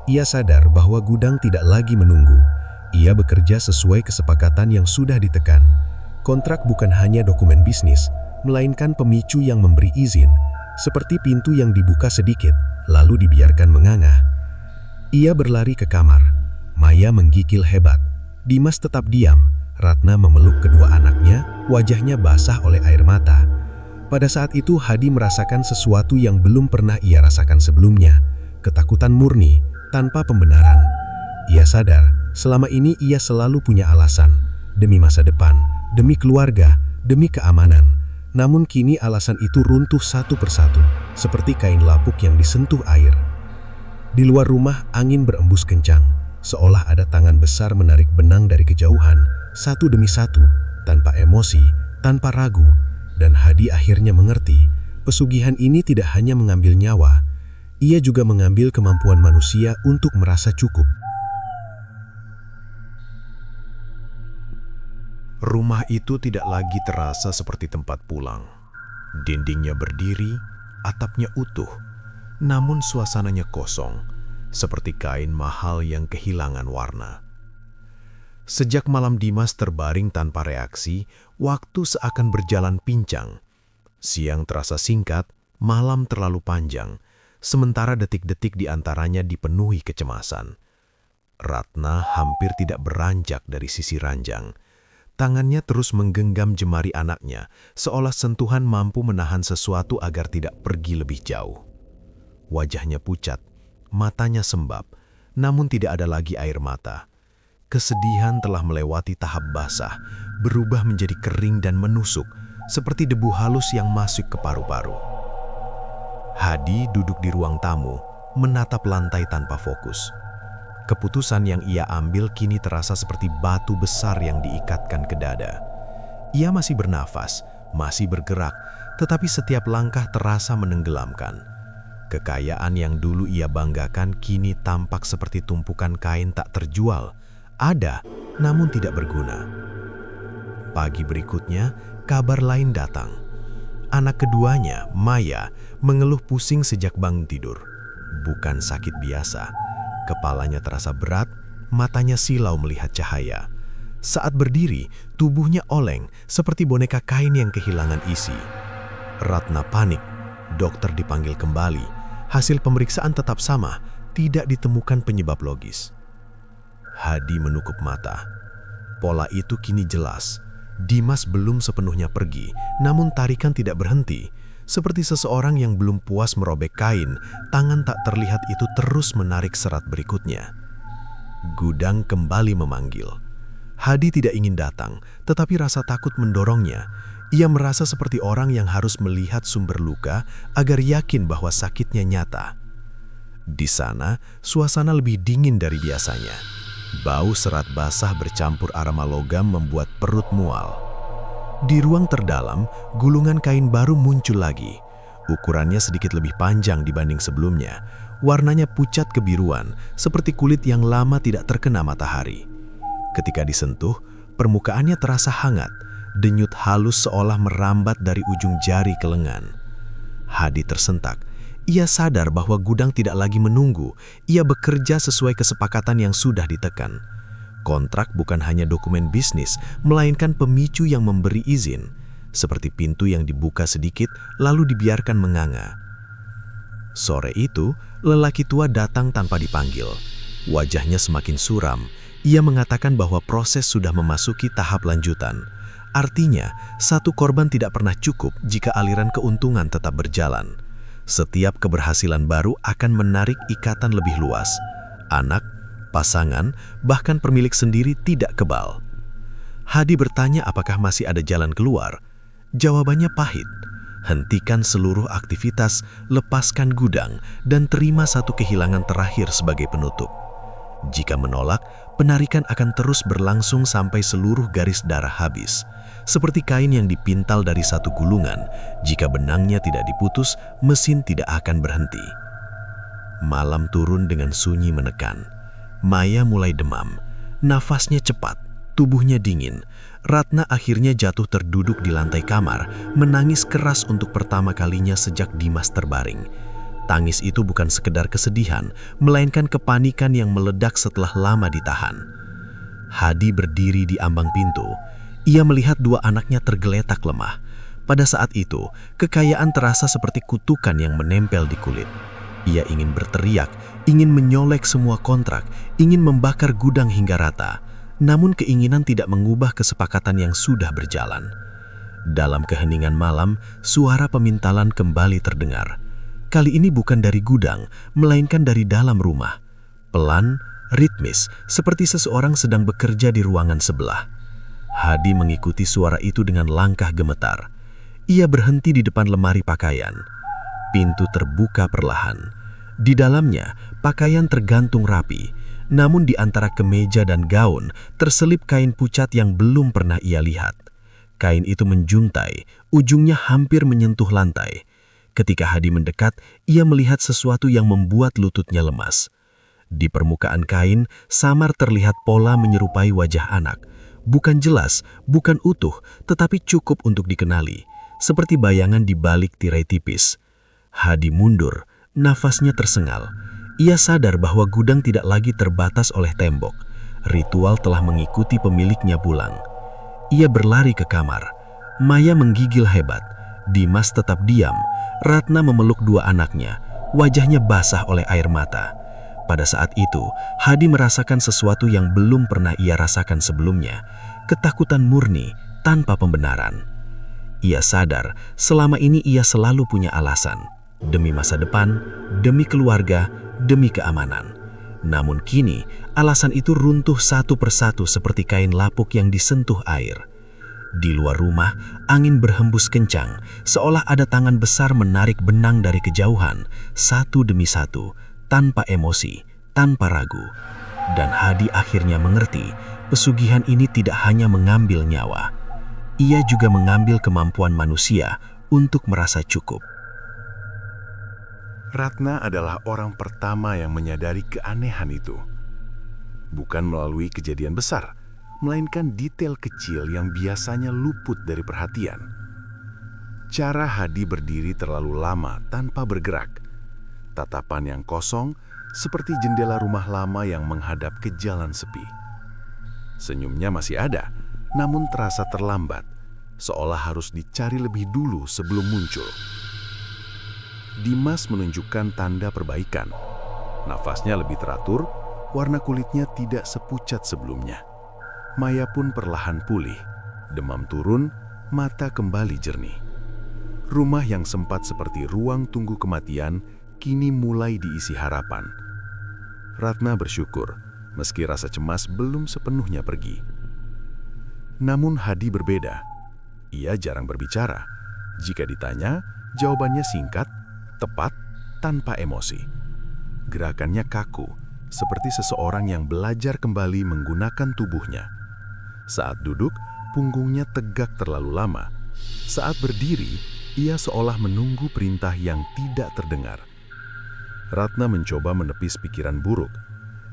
Ia sadar bahwa gudang tidak lagi menunggu. Ia bekerja sesuai kesepakatan yang sudah ditekan. Kontrak bukan hanya dokumen bisnis, melainkan pemicu yang memberi izin. seperti pintu yang dibuka sedikit, lalu dibiarkan menganga. Ia berlari ke kamar. Maya menggigil hebat. Dimas tetap diam. Ratna memeluk kedua anaknya, wajahnya basah oleh air mata. Pada saat itu Hadi merasakan sesuatu yang belum pernah ia rasakan sebelumnya. Ketakutan murni, tanpa pembenaran. Ia sadar, selama ini ia selalu punya alasan. Demi masa depan, demi keluarga, demi keamanan. Namun kini alasan itu runtuh satu persatu, seperti kain lapuk yang disentuh air. Di luar rumah, angin berembus kencang, seolah ada tangan besar menarik benang dari kejauhan, satu demi satu, tanpa emosi, tanpa ragu. Dan Hadi akhirnya mengerti, pesugihan ini tidak hanya mengambil nyawa, ia juga mengambil kemampuan manusia untuk merasa cukup. Rumah itu tidak lagi terasa seperti tempat pulang. Dindingnya berdiri, atapnya utuh, namun suasananya kosong, seperti kain mahal yang kehilangan warna. Sejak malam Dimas terbaring tanpa reaksi, waktu seakan berjalan pincang. Siang terasa singkat, malam terlalu panjang, sementara detik-detik di antaranya dipenuhi kecemasan. Ratna hampir tidak beranjak dari sisi ranjang. Tangannya terus menggenggam jemari anaknya, seolah sentuhan mampu menahan sesuatu agar tidak pergi lebih jauh. Wajahnya pucat, matanya sembab, namun tidak ada lagi air mata. Kesedihan telah melewati tahap basah, berubah menjadi kering dan menusuk, seperti debu halus yang masuk ke paru-paru. Hadi duduk di ruang tamu, menatap lantai tanpa fokus. Keputusan yang ia ambil kini terasa seperti batu besar yang diikatkan ke dada. Ia masih bernafas, masih bergerak, tetapi setiap langkah terasa menenggelamkan. Kekayaan yang dulu ia banggakan kini tampak seperti tumpukan kain tak terjual. Ada, namun tidak berguna. Pagi berikutnya, kabar lain datang. Anak keduanya, Maya, mengeluh pusing sejak bangun tidur. Bukan sakit biasa. Kepalanya terasa berat, matanya silau melihat cahaya. Saat berdiri, tubuhnya oleng seperti boneka kain yang kehilangan isi. Ratna panik. Dokter dipanggil kembali. Hasil pemeriksaan tetap sama, tidak ditemukan penyebab logis. Hadi menutup mata. Pola itu kini jelas. Dimas belum sepenuhnya pergi, namun tarikan tidak berhenti. Seperti seseorang yang belum puas merobek kain, tangan tak terlihat itu terus menarik serat berikutnya. Gudang kembali memanggil. Hadi tidak ingin datang, tetapi rasa takut mendorongnya. Ia merasa seperti orang yang harus melihat sumber luka agar yakin bahwa sakitnya nyata. Di sana, suasana lebih dingin dari biasanya. Bau serat basah bercampur aroma logam membuat perut mual. Di ruang terdalam, gulungan kain baru muncul lagi. Ukurannya sedikit lebih panjang dibanding sebelumnya. Warnanya pucat kebiruan, seperti kulit yang lama tidak terkena matahari. Ketika disentuh, permukaannya terasa hangat. Denyut halus seolah merambat dari ujung jari ke lengan. Hadi tersentak. Ia sadar bahwa gudang tidak lagi menunggu. Ia bekerja sesuai kesepakatan yang sudah ditekan. Kontrak bukan hanya dokumen bisnis, melainkan pemicu yang memberi izin, seperti pintu yang dibuka sedikit lalu dibiarkan menganga. Sore itu, lelaki tua datang tanpa dipanggil. Wajahnya semakin suram. Ia mengatakan bahwa proses sudah memasuki tahap lanjutan. Artinya, satu korban tidak pernah cukup jika aliran keuntungan tetap berjalan. Setiap keberhasilan baru akan menarik ikatan lebih luas. Anak, pasangan, bahkan pemilik sendiri tidak kebal. Hadi bertanya apakah masih ada jalan keluar. Jawabannya pahit. Hentikan seluruh aktivitas, lepaskan gudang, dan terima satu kehilangan terakhir sebagai penutup. Jika menolak, penarikan akan terus berlangsung sampai seluruh garis darah habis. Seperti kain yang dipintal dari satu gulungan, jika benangnya tidak diputus, mesin tidak akan berhenti. Malam turun dengan sunyi menekan. Maya mulai demam, nafasnya cepat, tubuhnya dingin. Ratna akhirnya jatuh terduduk di lantai kamar, menangis keras untuk pertama kalinya sejak Dimas terbaring. Tangis itu bukan sekedar kesedihan, melainkan kepanikan yang meledak setelah lama ditahan. Hadi berdiri di ambang pintu. Ia melihat dua anaknya tergeletak lemah. Pada saat itu, kekayaan terasa seperti kutukan yang menempel di kulit. Ia ingin berteriak, ingin menyolek semua kontrak, ingin membakar gudang hingga rata. Namun keinginan tidak mengubah kesepakatan yang sudah berjalan. Dalam keheningan malam, suara pemintalan kembali terdengar. Kali ini bukan dari gudang, melainkan dari dalam rumah. Pelan, ritmis, seperti seseorang sedang bekerja di ruangan sebelah. Hadi mengikuti suara itu dengan langkah gemetar. Ia berhenti di depan lemari pakaian. Pintu terbuka perlahan. Di dalamnya, pakaian tergantung rapi. Namun di antara kemeja dan gaun, terselip kain pucat yang belum pernah ia lihat. Kain itu menjuntai, ujungnya hampir menyentuh lantai. Ketika Hadi mendekat, ia melihat sesuatu yang membuat lututnya lemas. Di permukaan kain, samar terlihat pola menyerupai wajah anak. Bukan jelas, bukan utuh, tetapi cukup untuk dikenali. Seperti bayangan di balik tirai tipis. Hadi mundur, nafasnya tersengal. Ia sadar bahwa gudang tidak lagi terbatas oleh tembok. Ritual telah mengikuti pemiliknya pulang. Ia berlari ke kamar. Maya menggigil hebat. Dimas tetap diam. Ratna memeluk dua anaknya. Wajahnya basah oleh air mata. Pada saat itu, Hadi merasakan sesuatu yang belum pernah ia rasakan sebelumnya. Ketakutan murni, tanpa pembenaran. Ia sadar, selama ini ia selalu punya alasan. Demi masa depan, demi keluarga, demi keamanan. Namun kini, alasan itu runtuh satu persatu seperti kain lapuk yang disentuh air. Di luar rumah, angin berhembus kencang, seolah ada tangan besar menarik benang dari kejauhan, satu demi satu, tanpa emosi, tanpa ragu. Dan Hadi akhirnya mengerti, pesugihan ini tidak hanya mengambil nyawa. Ia juga mengambil kemampuan manusia untuk merasa cukup. Ratna adalah orang pertama yang menyadari keanehan itu. Bukan melalui kejadian besar, melainkan detail kecil yang biasanya luput dari perhatian. Cara Hadi berdiri terlalu lama tanpa bergerak. Tatapan yang kosong seperti jendela rumah lama yang menghadap ke jalan sepi. Senyumnya masih ada, namun terasa terlambat, seolah harus dicari lebih dulu sebelum muncul. Dimas menunjukkan tanda perbaikan. Nafasnya lebih teratur, warna kulitnya tidak sepucat sebelumnya. Maya pun perlahan pulih, demam turun, mata kembali jernih. Rumah yang sempat seperti ruang tunggu kematian, kini mulai diisi harapan. Ratna bersyukur, meski rasa cemas belum sepenuhnya pergi. Namun Hadi berbeda. Ia jarang berbicara. Jika ditanya, jawabannya singkat, tepat, tanpa emosi. Gerakannya kaku, seperti seseorang yang belajar kembali menggunakan tubuhnya. Saat duduk, punggungnya tegak terlalu lama. Saat berdiri, ia seolah menunggu perintah yang tidak terdengar. Ratna mencoba menepis pikiran buruk.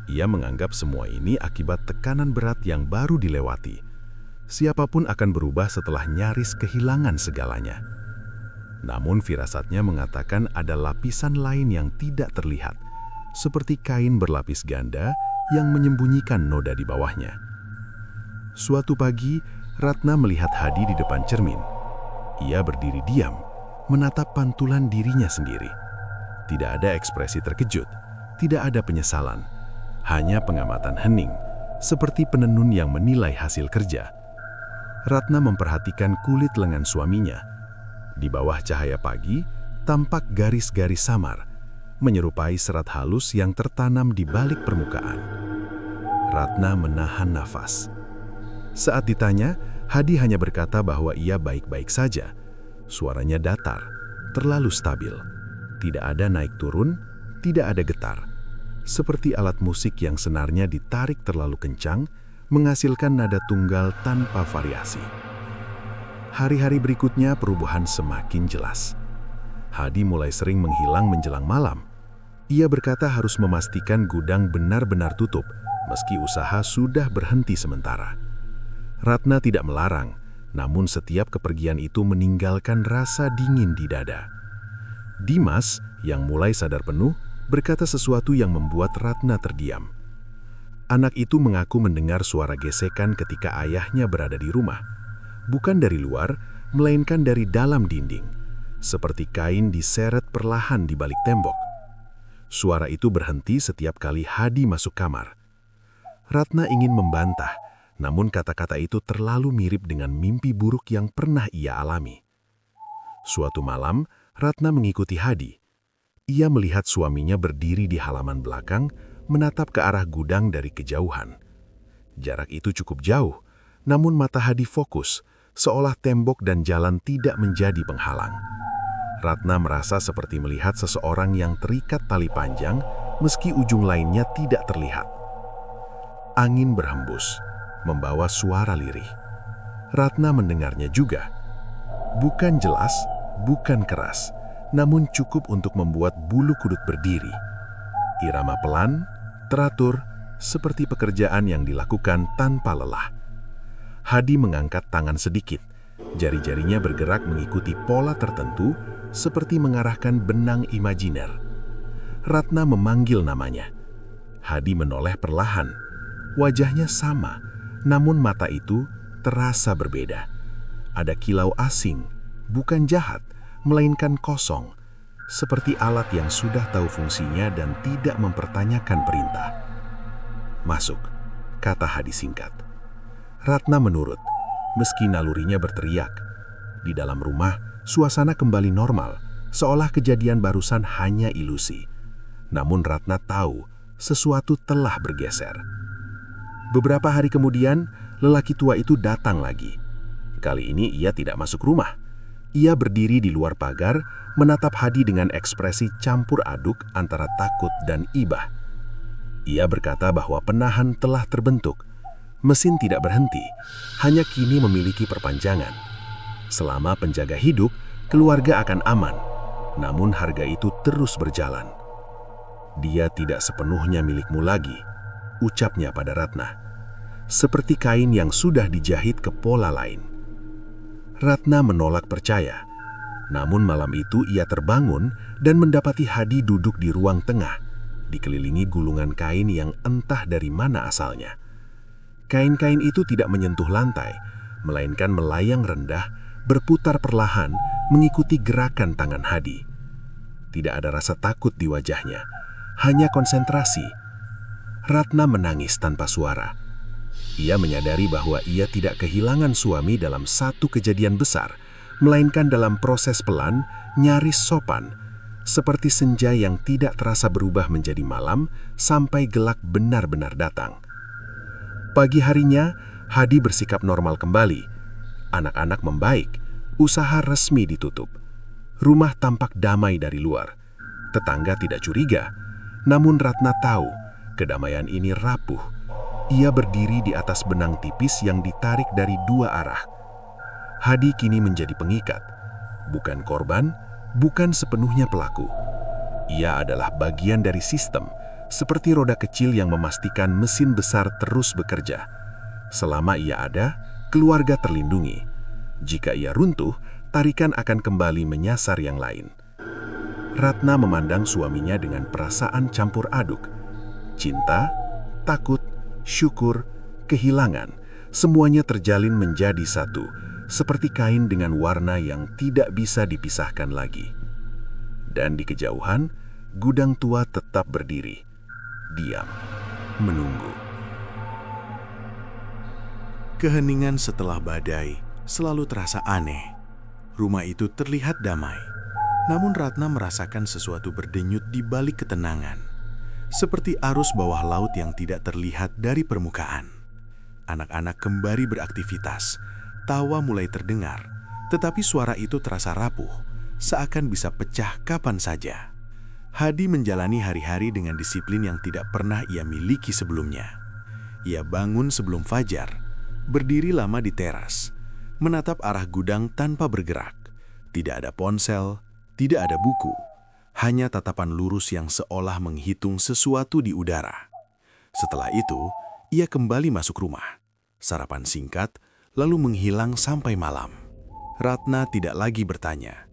Ia menganggap semua ini akibat tekanan berat yang baru dilewati. Siapapun akan berubah setelah nyaris kehilangan segalanya. Namun firasatnya mengatakan ada lapisan lain yang tidak terlihat, seperti kain berlapis ganda yang menyembunyikan noda di bawahnya. Suatu pagi, Ratna melihat Hadi di depan cermin. Ia berdiri diam, menatap pantulan dirinya sendiri. Tidak ada ekspresi terkejut, tidak ada penyesalan, hanya pengamatan hening, seperti penenun yang menilai hasil kerja. Ratna memperhatikan kulit lengan suaminya. Di bawah cahaya pagi, tampak garis-garis samar, menyerupai serat halus yang tertanam di balik permukaan. Ratna menahan nafas. Saat ditanya, Hadi hanya berkata bahwa ia baik-baik saja. Suaranya datar, terlalu stabil. Tidak ada naik turun, tidak ada getar. Seperti alat musik yang senarnya ditarik terlalu kencang, menghasilkan nada tunggal tanpa variasi. Hari-hari berikutnya perubahan semakin jelas. Hadi mulai sering menghilang menjelang malam. Ia berkata harus memastikan gudang benar-benar tutup, meski usaha sudah berhenti sementara. Ratna tidak melarang, namun setiap kepergian itu meninggalkan rasa dingin di dada. Dimas, yang mulai sadar penuh, berkata sesuatu yang membuat Ratna terdiam. Anak itu mengaku mendengar suara gesekan ketika ayahnya berada di rumah. Bukan dari luar, melainkan dari dalam dinding, seperti kain diseret perlahan di balik tembok. Suara itu berhenti setiap kali Hadi masuk kamar. Ratna ingin membantah, namun kata-kata itu terlalu mirip dengan mimpi buruk yang pernah ia alami. Suatu malam, Ratna mengikuti Hadi. Ia melihat suaminya berdiri di halaman belakang, menatap ke arah gudang dari kejauhan. Jarak itu cukup jauh, namun mata Hadi fokus, seolah tembok dan jalan tidak menjadi penghalang. Ratna merasa seperti melihat seseorang yang terikat tali panjang, meski ujung lainnya tidak terlihat. Angin berhembus, membawa suara lirih. Ratna mendengarnya juga. Bukan jelas, bukan keras, namun cukup untuk membuat bulu kuduk berdiri. Irama pelan, teratur, seperti pekerjaan yang dilakukan tanpa lelah. Hadi mengangkat tangan sedikit. Jari-jarinya bergerak mengikuti pola tertentu, seperti mengarahkan benang imajiner. Ratna memanggil namanya. Hadi menoleh perlahan. Wajahnya sama, namun mata itu terasa berbeda. Ada kilau asing, bukan jahat, melainkan kosong, seperti alat yang sudah tahu fungsinya dan tidak mempertanyakan perintah. "Masuk," kata Hadi singkat. Ratna menurut, meski nalurinya berteriak. Di dalam rumah, suasana kembali normal, seolah kejadian barusan hanya ilusi. Namun Ratna tahu sesuatu telah bergeser. Beberapa hari kemudian, lelaki tua itu datang lagi. Kali ini ia tidak masuk rumah. Ia berdiri di luar pagar, menatap Hadi dengan ekspresi campur aduk antara takut dan ibah. Ia berkata bahwa penahan telah terbentuk. Mesin tidak berhenti, hanya kini memiliki perpanjangan. Selama penjaga hidup, keluarga akan aman, namun harga itu terus berjalan. "Dia tidak sepenuhnya milikmu lagi," ucapnya pada Ratna. Seperti kain yang sudah dijahit ke pola lain. Ratna menolak percaya. Namun malam itu ia terbangun dan mendapati Hadi duduk di ruang tengah, dikelilingi gulungan kain yang entah dari mana asalnya. Kain-kain itu tidak menyentuh lantai, melainkan melayang rendah, berputar perlahan, mengikuti gerakan tangan Hadi. Tidak ada rasa takut di wajahnya, hanya konsentrasi. Ratna menangis tanpa suara. Ia menyadari bahwa ia tidak kehilangan suami dalam satu kejadian besar, melainkan dalam proses pelan, nyaris sopan, seperti senja yang tidak terasa berubah menjadi malam sampai gelap benar-benar datang. Pagi harinya, Hadi bersikap normal kembali. Anak-anak membaik, usaha resmi ditutup. Rumah tampak damai dari luar. Tetangga tidak curiga, namun Ratna tahu kedamaian ini rapuh. Ia berdiri di atas benang tipis yang ditarik dari dua arah. Hadi kini menjadi pengikat. Bukan korban, bukan sepenuhnya pelaku. Ia adalah bagian dari sistem, seperti roda kecil yang memastikan mesin besar terus bekerja. Selama ia ada, keluarga terlindungi. Jika ia runtuh, tarikan akan kembali menyasar yang lain. Ratna memandang suaminya dengan perasaan campur aduk. Cinta, takut, syukur, kehilangan, semuanya terjalin menjadi satu, seperti kain dengan warna yang tidak bisa dipisahkan lagi. Dan di kejauhan, gudang tua tetap berdiri, diam, menunggu. Keheningan setelah badai selalu terasa aneh. Rumah itu terlihat damai, namun Ratna merasakan sesuatu berdenyut di balik ketenangan. Seperti arus bawah laut yang tidak terlihat dari permukaan. Anak-anak kembali beraktivitas, tawa mulai terdengar, tetapi suara itu terasa rapuh, seakan bisa pecah kapan saja. Hadi menjalani hari-hari dengan disiplin yang tidak pernah ia miliki sebelumnya. Ia bangun sebelum fajar, berdiri lama di teras, menatap arah gudang tanpa bergerak. Tidak ada ponsel, tidak ada buku. Hanya tatapan lurus yang seolah menghitung sesuatu di udara. Setelah itu, ia kembali masuk rumah. Sarapan singkat, lalu menghilang sampai malam. Ratna tidak lagi bertanya.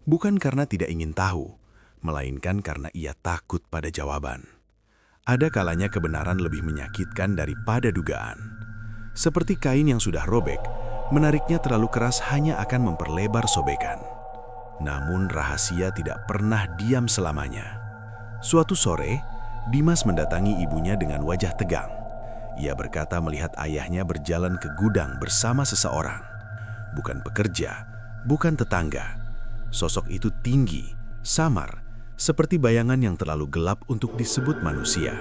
Bukan karena tidak ingin tahu, melainkan karena ia takut pada jawaban. Ada kalanya kebenaran lebih menyakitkan daripada dugaan. Seperti kain yang sudah robek, Menariknya terlalu keras hanya akan memperlebar sobekan. Namun rahasia tidak pernah diam selamanya. Suatu sore, Dimas mendatangi ibunya dengan wajah tegang. Ia berkata melihat ayahnya berjalan ke gudang bersama seseorang. Bukan pekerja, bukan tetangga. Sosok itu tinggi, samar, seperti bayangan yang terlalu gelap untuk disebut manusia.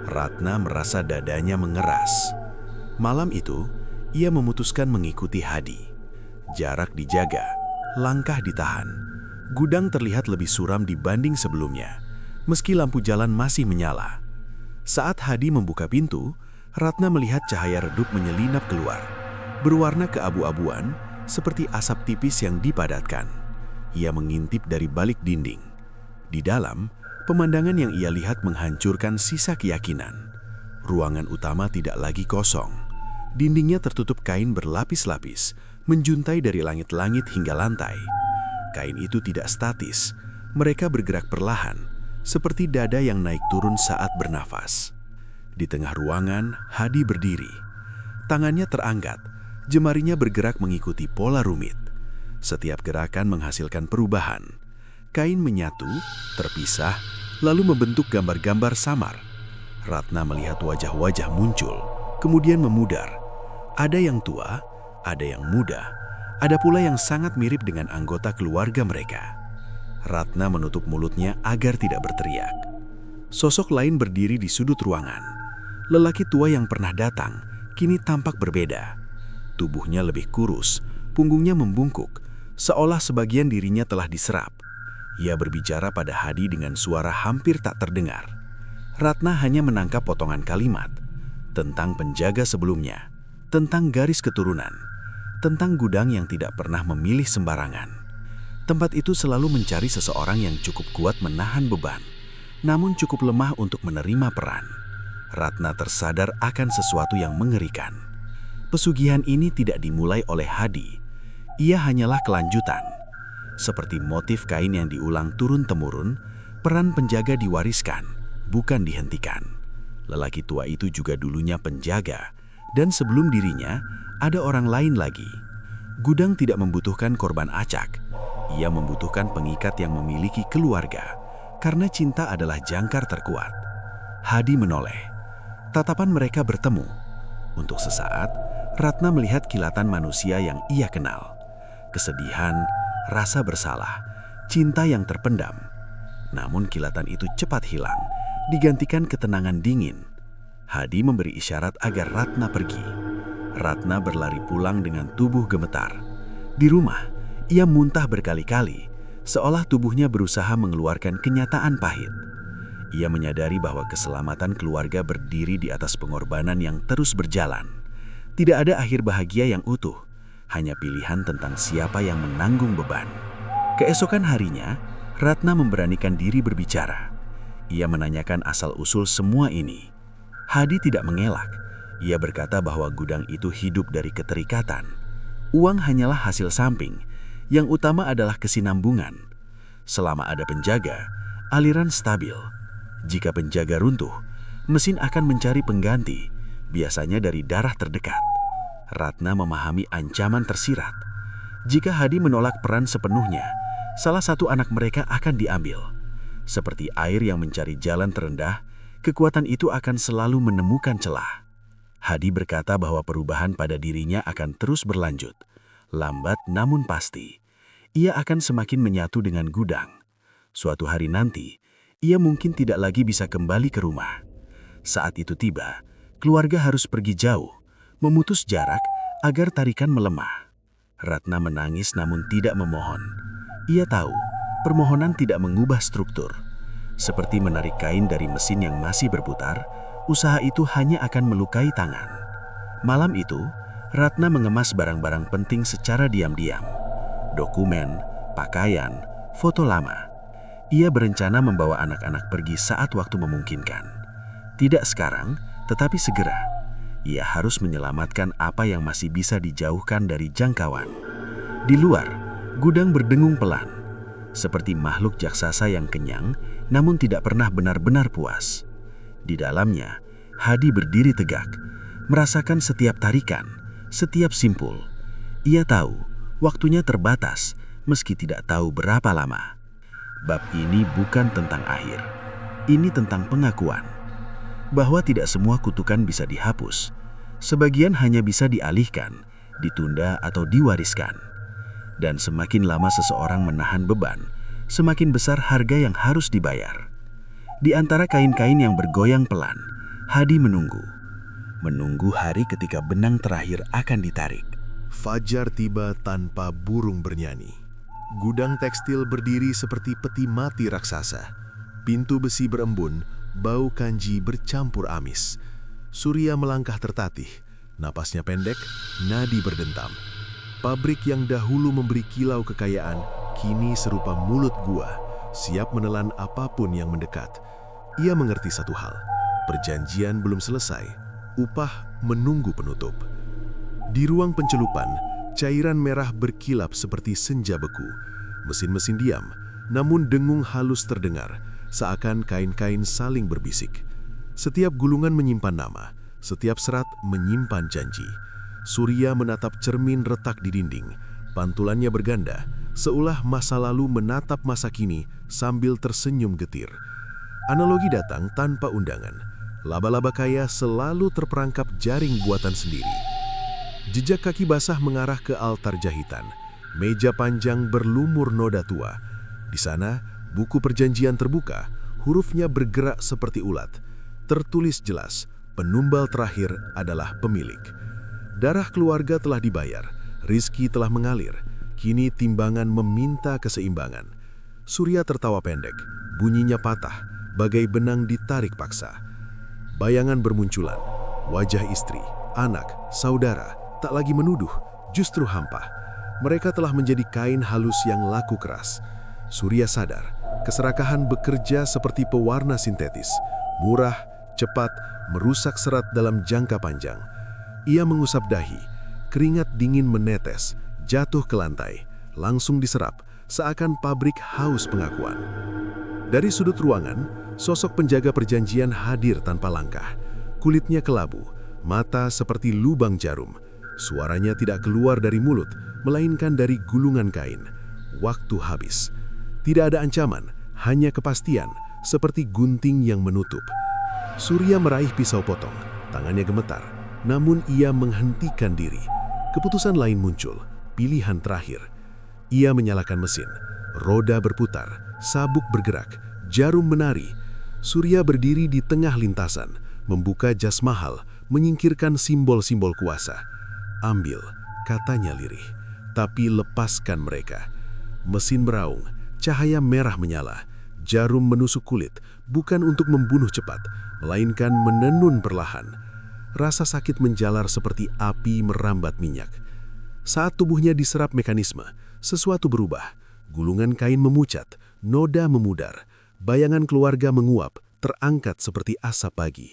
Ratna merasa dadanya mengeras. Malam itu, ia memutuskan mengikuti Hadi. Jarak dijaga, langkah ditahan. Gudang terlihat lebih suram dibanding sebelumnya, meski lampu jalan masih menyala. Saat Hadi membuka pintu, Ratna melihat cahaya redup menyelinap keluar, berwarna keabu-abuan seperti asap tipis yang dipadatkan. Ia mengintip dari balik dinding. Di dalam, pemandangan yang ia lihat menghancurkan sisa keyakinan. Ruangan utama tidak lagi kosong. Dindingnya tertutup kain berlapis-lapis, menjuntai dari langit-langit hingga lantai. Kain itu tidak statis, mereka bergerak perlahan, seperti dada yang naik turun saat bernafas. Di tengah ruangan, Hadi berdiri. Tangannya terangkat, jemarinya bergerak mengikuti pola rumit. Setiap gerakan menghasilkan perubahan. Kain menyatu, terpisah, lalu membentuk gambar-gambar samar. Ratna melihat wajah-wajah muncul, kemudian memudar. Ada yang tua, ada yang muda, ada pula yang sangat mirip dengan anggota keluarga mereka. Ratna menutup mulutnya agar tidak berteriak. Sosok lain berdiri di sudut ruangan. Lelaki tua yang pernah datang, kini tampak berbeda. Tubuhnya lebih kurus, punggungnya membungkuk, seolah sebagian dirinya telah diserap. Ia berbicara pada Hadi dengan suara hampir tak terdengar. Ratna hanya menangkap potongan kalimat tentang penjaga sebelumnya, tentang garis keturunan, tentang gudang yang tidak pernah memilih sembarangan. Tempat itu selalu mencari seseorang yang cukup kuat menahan beban, namun cukup lemah untuk menerima peran. Ratna tersadar akan sesuatu yang mengerikan. Pesugihan ini tidak dimulai oleh Hadi. Ia hanyalah kelanjutan. Seperti motif kain yang diulang turun-temurun, peran penjaga diwariskan, bukan dihentikan. Lelaki tua itu juga dulunya penjaga, dan sebelum dirinya, ada orang lain lagi. Gudang tidak membutuhkan korban acak. Ia membutuhkan pengikat yang memiliki keluarga, karena cinta adalah jangkar terkuat. Hadi menoleh. Tatapan mereka bertemu. Untuk sesaat, Ratna melihat kilatan manusia yang ia kenal. Kesedihan, rasa bersalah, cinta yang terpendam. Namun kilatan itu cepat hilang, digantikan ketenangan dingin. Hadi memberi isyarat agar Ratna pergi. Ratna berlari pulang dengan tubuh gemetar. Di rumah, ia muntah berkali-kali, seolah tubuhnya berusaha mengeluarkan kenyataan pahit. Ia menyadari bahwa keselamatan keluarga berdiri di atas pengorbanan yang terus berjalan. Tidak ada akhir bahagia yang utuh, hanya pilihan tentang siapa yang menanggung beban. Keesokan harinya, Ratna memberanikan diri berbicara. Ia menanyakan asal-usul semua ini. Hadi tidak mengelak. Ia berkata bahwa gudang itu hidup dari keterikatan. Uang hanyalah hasil samping. Yang utama adalah kesinambungan. Selama ada penjaga, aliran stabil. Jika penjaga runtuh, mesin akan mencari pengganti, biasanya dari darah terdekat. Ratna memahami ancaman tersirat. Jika Hadi menolak peran sepenuhnya, salah satu anak mereka akan diambil. Seperti air yang mencari jalan terendah, kekuatan itu akan selalu menemukan celah. Hadi berkata bahwa perubahan pada dirinya akan terus berlanjut. Lambat namun pasti, ia akan semakin menyatu dengan gudang. Suatu hari nanti, ia mungkin tidak lagi bisa kembali ke rumah. Saat itu tiba, keluarga harus pergi jauh, memutus jarak agar tarikan melemah. Ratna menangis namun tidak memohon. Ia tahu, permohonan tidak mengubah struktur. Seperti menarik kain dari mesin yang masih berputar, usaha itu hanya akan melukai tangan. Malam itu, Ratna mengemas barang-barang penting secara diam-diam. Dokumen, pakaian, foto lama. Ia berencana membawa anak-anak pergi saat waktu memungkinkan. Tidak sekarang, tetapi segera. Ia harus menyelamatkan apa yang masih bisa dijauhkan dari jangkauan. Di luar, gudang berdengung pelan. Seperti makhluk jaksasa yang kenyang, namun tidak pernah benar-benar puas. Di dalamnya, Hadi berdiri tegak, merasakan setiap tarikan, setiap simpul. Ia tahu waktunya terbatas meski tidak tahu berapa lama. Bab ini bukan tentang akhir. Ini tentang pengakuan bahwa tidak semua kutukan bisa dihapus. Sebagian hanya bisa dialihkan, ditunda atau diwariskan. Dan semakin lama seseorang menahan beban, semakin besar harga yang harus dibayar. Di antara kain-kain yang bergoyang pelan, Hadi menunggu. Menunggu hari ketika benang terakhir akan ditarik. Fajar tiba tanpa burung bernyanyi. Gudang tekstil berdiri seperti peti mati raksasa. Pintu besi berembun, bau kanji bercampur amis. Surya melangkah tertatih, napasnya pendek, nadi berdentam. Pabrik yang dahulu memberi kilau kekayaan, kini serupa mulut gua, siap menelan apapun yang mendekat. Ia mengerti satu hal, perjanjian belum selesai, upah menunggu penutup. Di ruang pencelupan, cairan merah berkilap seperti senja beku. Mesin-mesin diam, namun dengung halus terdengar, seakan kain-kain saling berbisik. Setiap gulungan menyimpan nama, setiap serat menyimpan janji. Surya menatap cermin retak di dinding, pantulannya berganda, seolah masa lalu menatap masa kini sambil tersenyum getir. Analogi datang tanpa undangan. Laba-laba kaya selalu terperangkap jaring buatan sendiri. Jejak kaki basah mengarah ke altar jahitan. Meja panjang berlumur noda tua. Di sana, buku perjanjian terbuka, hurufnya bergerak seperti ulat. Tertulis jelas, penumbal terakhir adalah pemilik. Darah keluarga telah dibayar, rizki telah mengalir. Kini timbangan meminta keseimbangan. Surya tertawa pendek, bunyinya patah, bagai benang ditarik paksa. Bayangan bermunculan, wajah istri, anak, saudara, tak lagi menuduh, justru hampa. Mereka telah menjadi kain halus yang laku keras. Surya sadar, keserakahan bekerja seperti pewarna sintetis, murah, cepat, merusak serat dalam jangka panjang. Ia mengusap dahi, keringat dingin menetes, jatuh ke lantai, langsung diserap, seakan pabrik haus pengakuan. Dari sudut ruangan, sosok penjaga perjanjian hadir tanpa langkah. Kulitnya kelabu, mata seperti lubang jarum. Suaranya tidak keluar dari mulut, melainkan dari gulungan kain. Waktu habis. Tidak ada ancaman, hanya kepastian, seperti gunting yang menutup. Surya meraih pisau potong, tangannya gemetar, namun ia menghentikan diri. Keputusan lain muncul, pilihan terakhir. Ia menyalakan mesin, roda berputar, sabuk bergerak, jarum menari. Surya berdiri di tengah lintasan, membuka jas mahal, menyingkirkan simbol-simbol kuasa. Ambil, katanya lirih, tapi lepaskan mereka. Mesin meraung, cahaya merah menyala, jarum menusuk kulit, bukan untuk membunuh cepat, melainkan menenun perlahan. Rasa sakit menjalar seperti api merambat minyak. Saat tubuhnya diserap mekanisme, sesuatu berubah. Gulungan kain memucat, noda memudar, bayangan keluarga menguap, terangkat seperti asap pagi.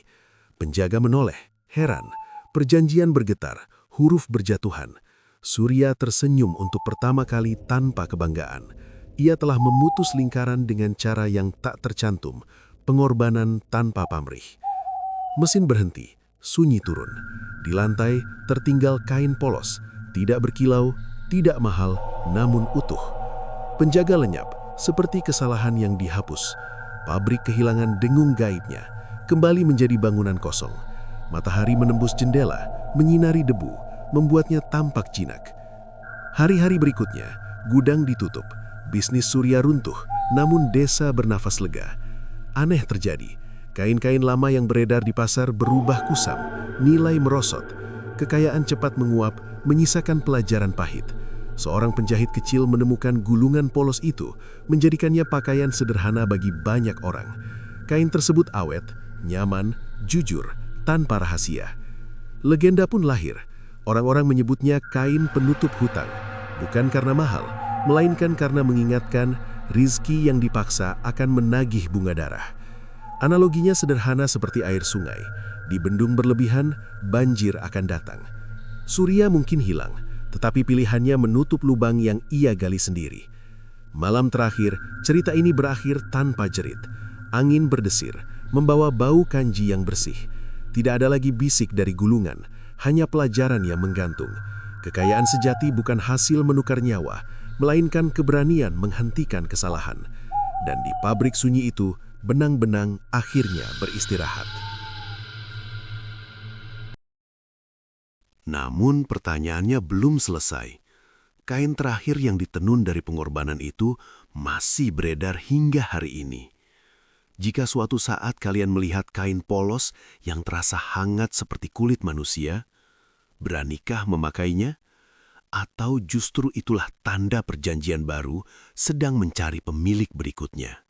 Penjaga menoleh, heran, perjanjian bergetar, huruf berjatuhan. Surya tersenyum untuk pertama kali tanpa kebanggaan. Ia telah memutus lingkaran dengan cara yang tak tercantum, pengorbanan tanpa pamrih. Mesin berhenti, sunyi turun. Di lantai tertinggal kain polos, tidak berkilau, tidak mahal, namun utuh. Penjaga lenyap, seperti kesalahan yang dihapus. Pabrik kehilangan dengung gaibnya, kembali menjadi bangunan kosong. Matahari menembus jendela, menyinari debu, membuatnya tampak jinak. Hari-hari berikutnya, gudang ditutup, bisnis Surya runtuh, namun desa bernafas lega. Aneh terjadi, kain-kain lama yang beredar di pasar berubah kusam, nilai merosot. Kekayaan cepat menguap, menyisakan pelajaran pahit. Seorang penjahit kecil menemukan gulungan polos itu, menjadikannya pakaian sederhana bagi banyak orang. Kain tersebut awet, nyaman, jujur, tanpa rahasia. Legenda pun lahir. Orang-orang menyebutnya kain penutup hutang, bukan karena mahal, melainkan karena mengingatkan rizki yang dipaksa akan menagih bunga darah. Analoginya sederhana seperti air sungai. Di bendung berlebihan, banjir akan datang. Surya mungkin hilang, tetapi pilihannya menutup lubang yang ia gali sendiri. Malam terakhir, cerita ini berakhir tanpa jerit. Angin berdesir, membawa bau kanji yang bersih. Tidak ada lagi bisik dari gulungan, hanya pelajaran yang menggantung. Kekayaan sejati bukan hasil menukar nyawa, melainkan keberanian menghentikan kesalahan. Dan di pabrik sunyi itu, benang-benang akhirnya beristirahat. Namun pertanyaannya belum selesai. Kain terakhir yang ditenun dari pengorbanan itu masih beredar hingga hari ini. Jika suatu saat kalian melihat kain polos yang terasa hangat seperti kulit manusia, beranikah memakainya? Atau justru itulah tanda perjanjian baru sedang mencari pemilik berikutnya?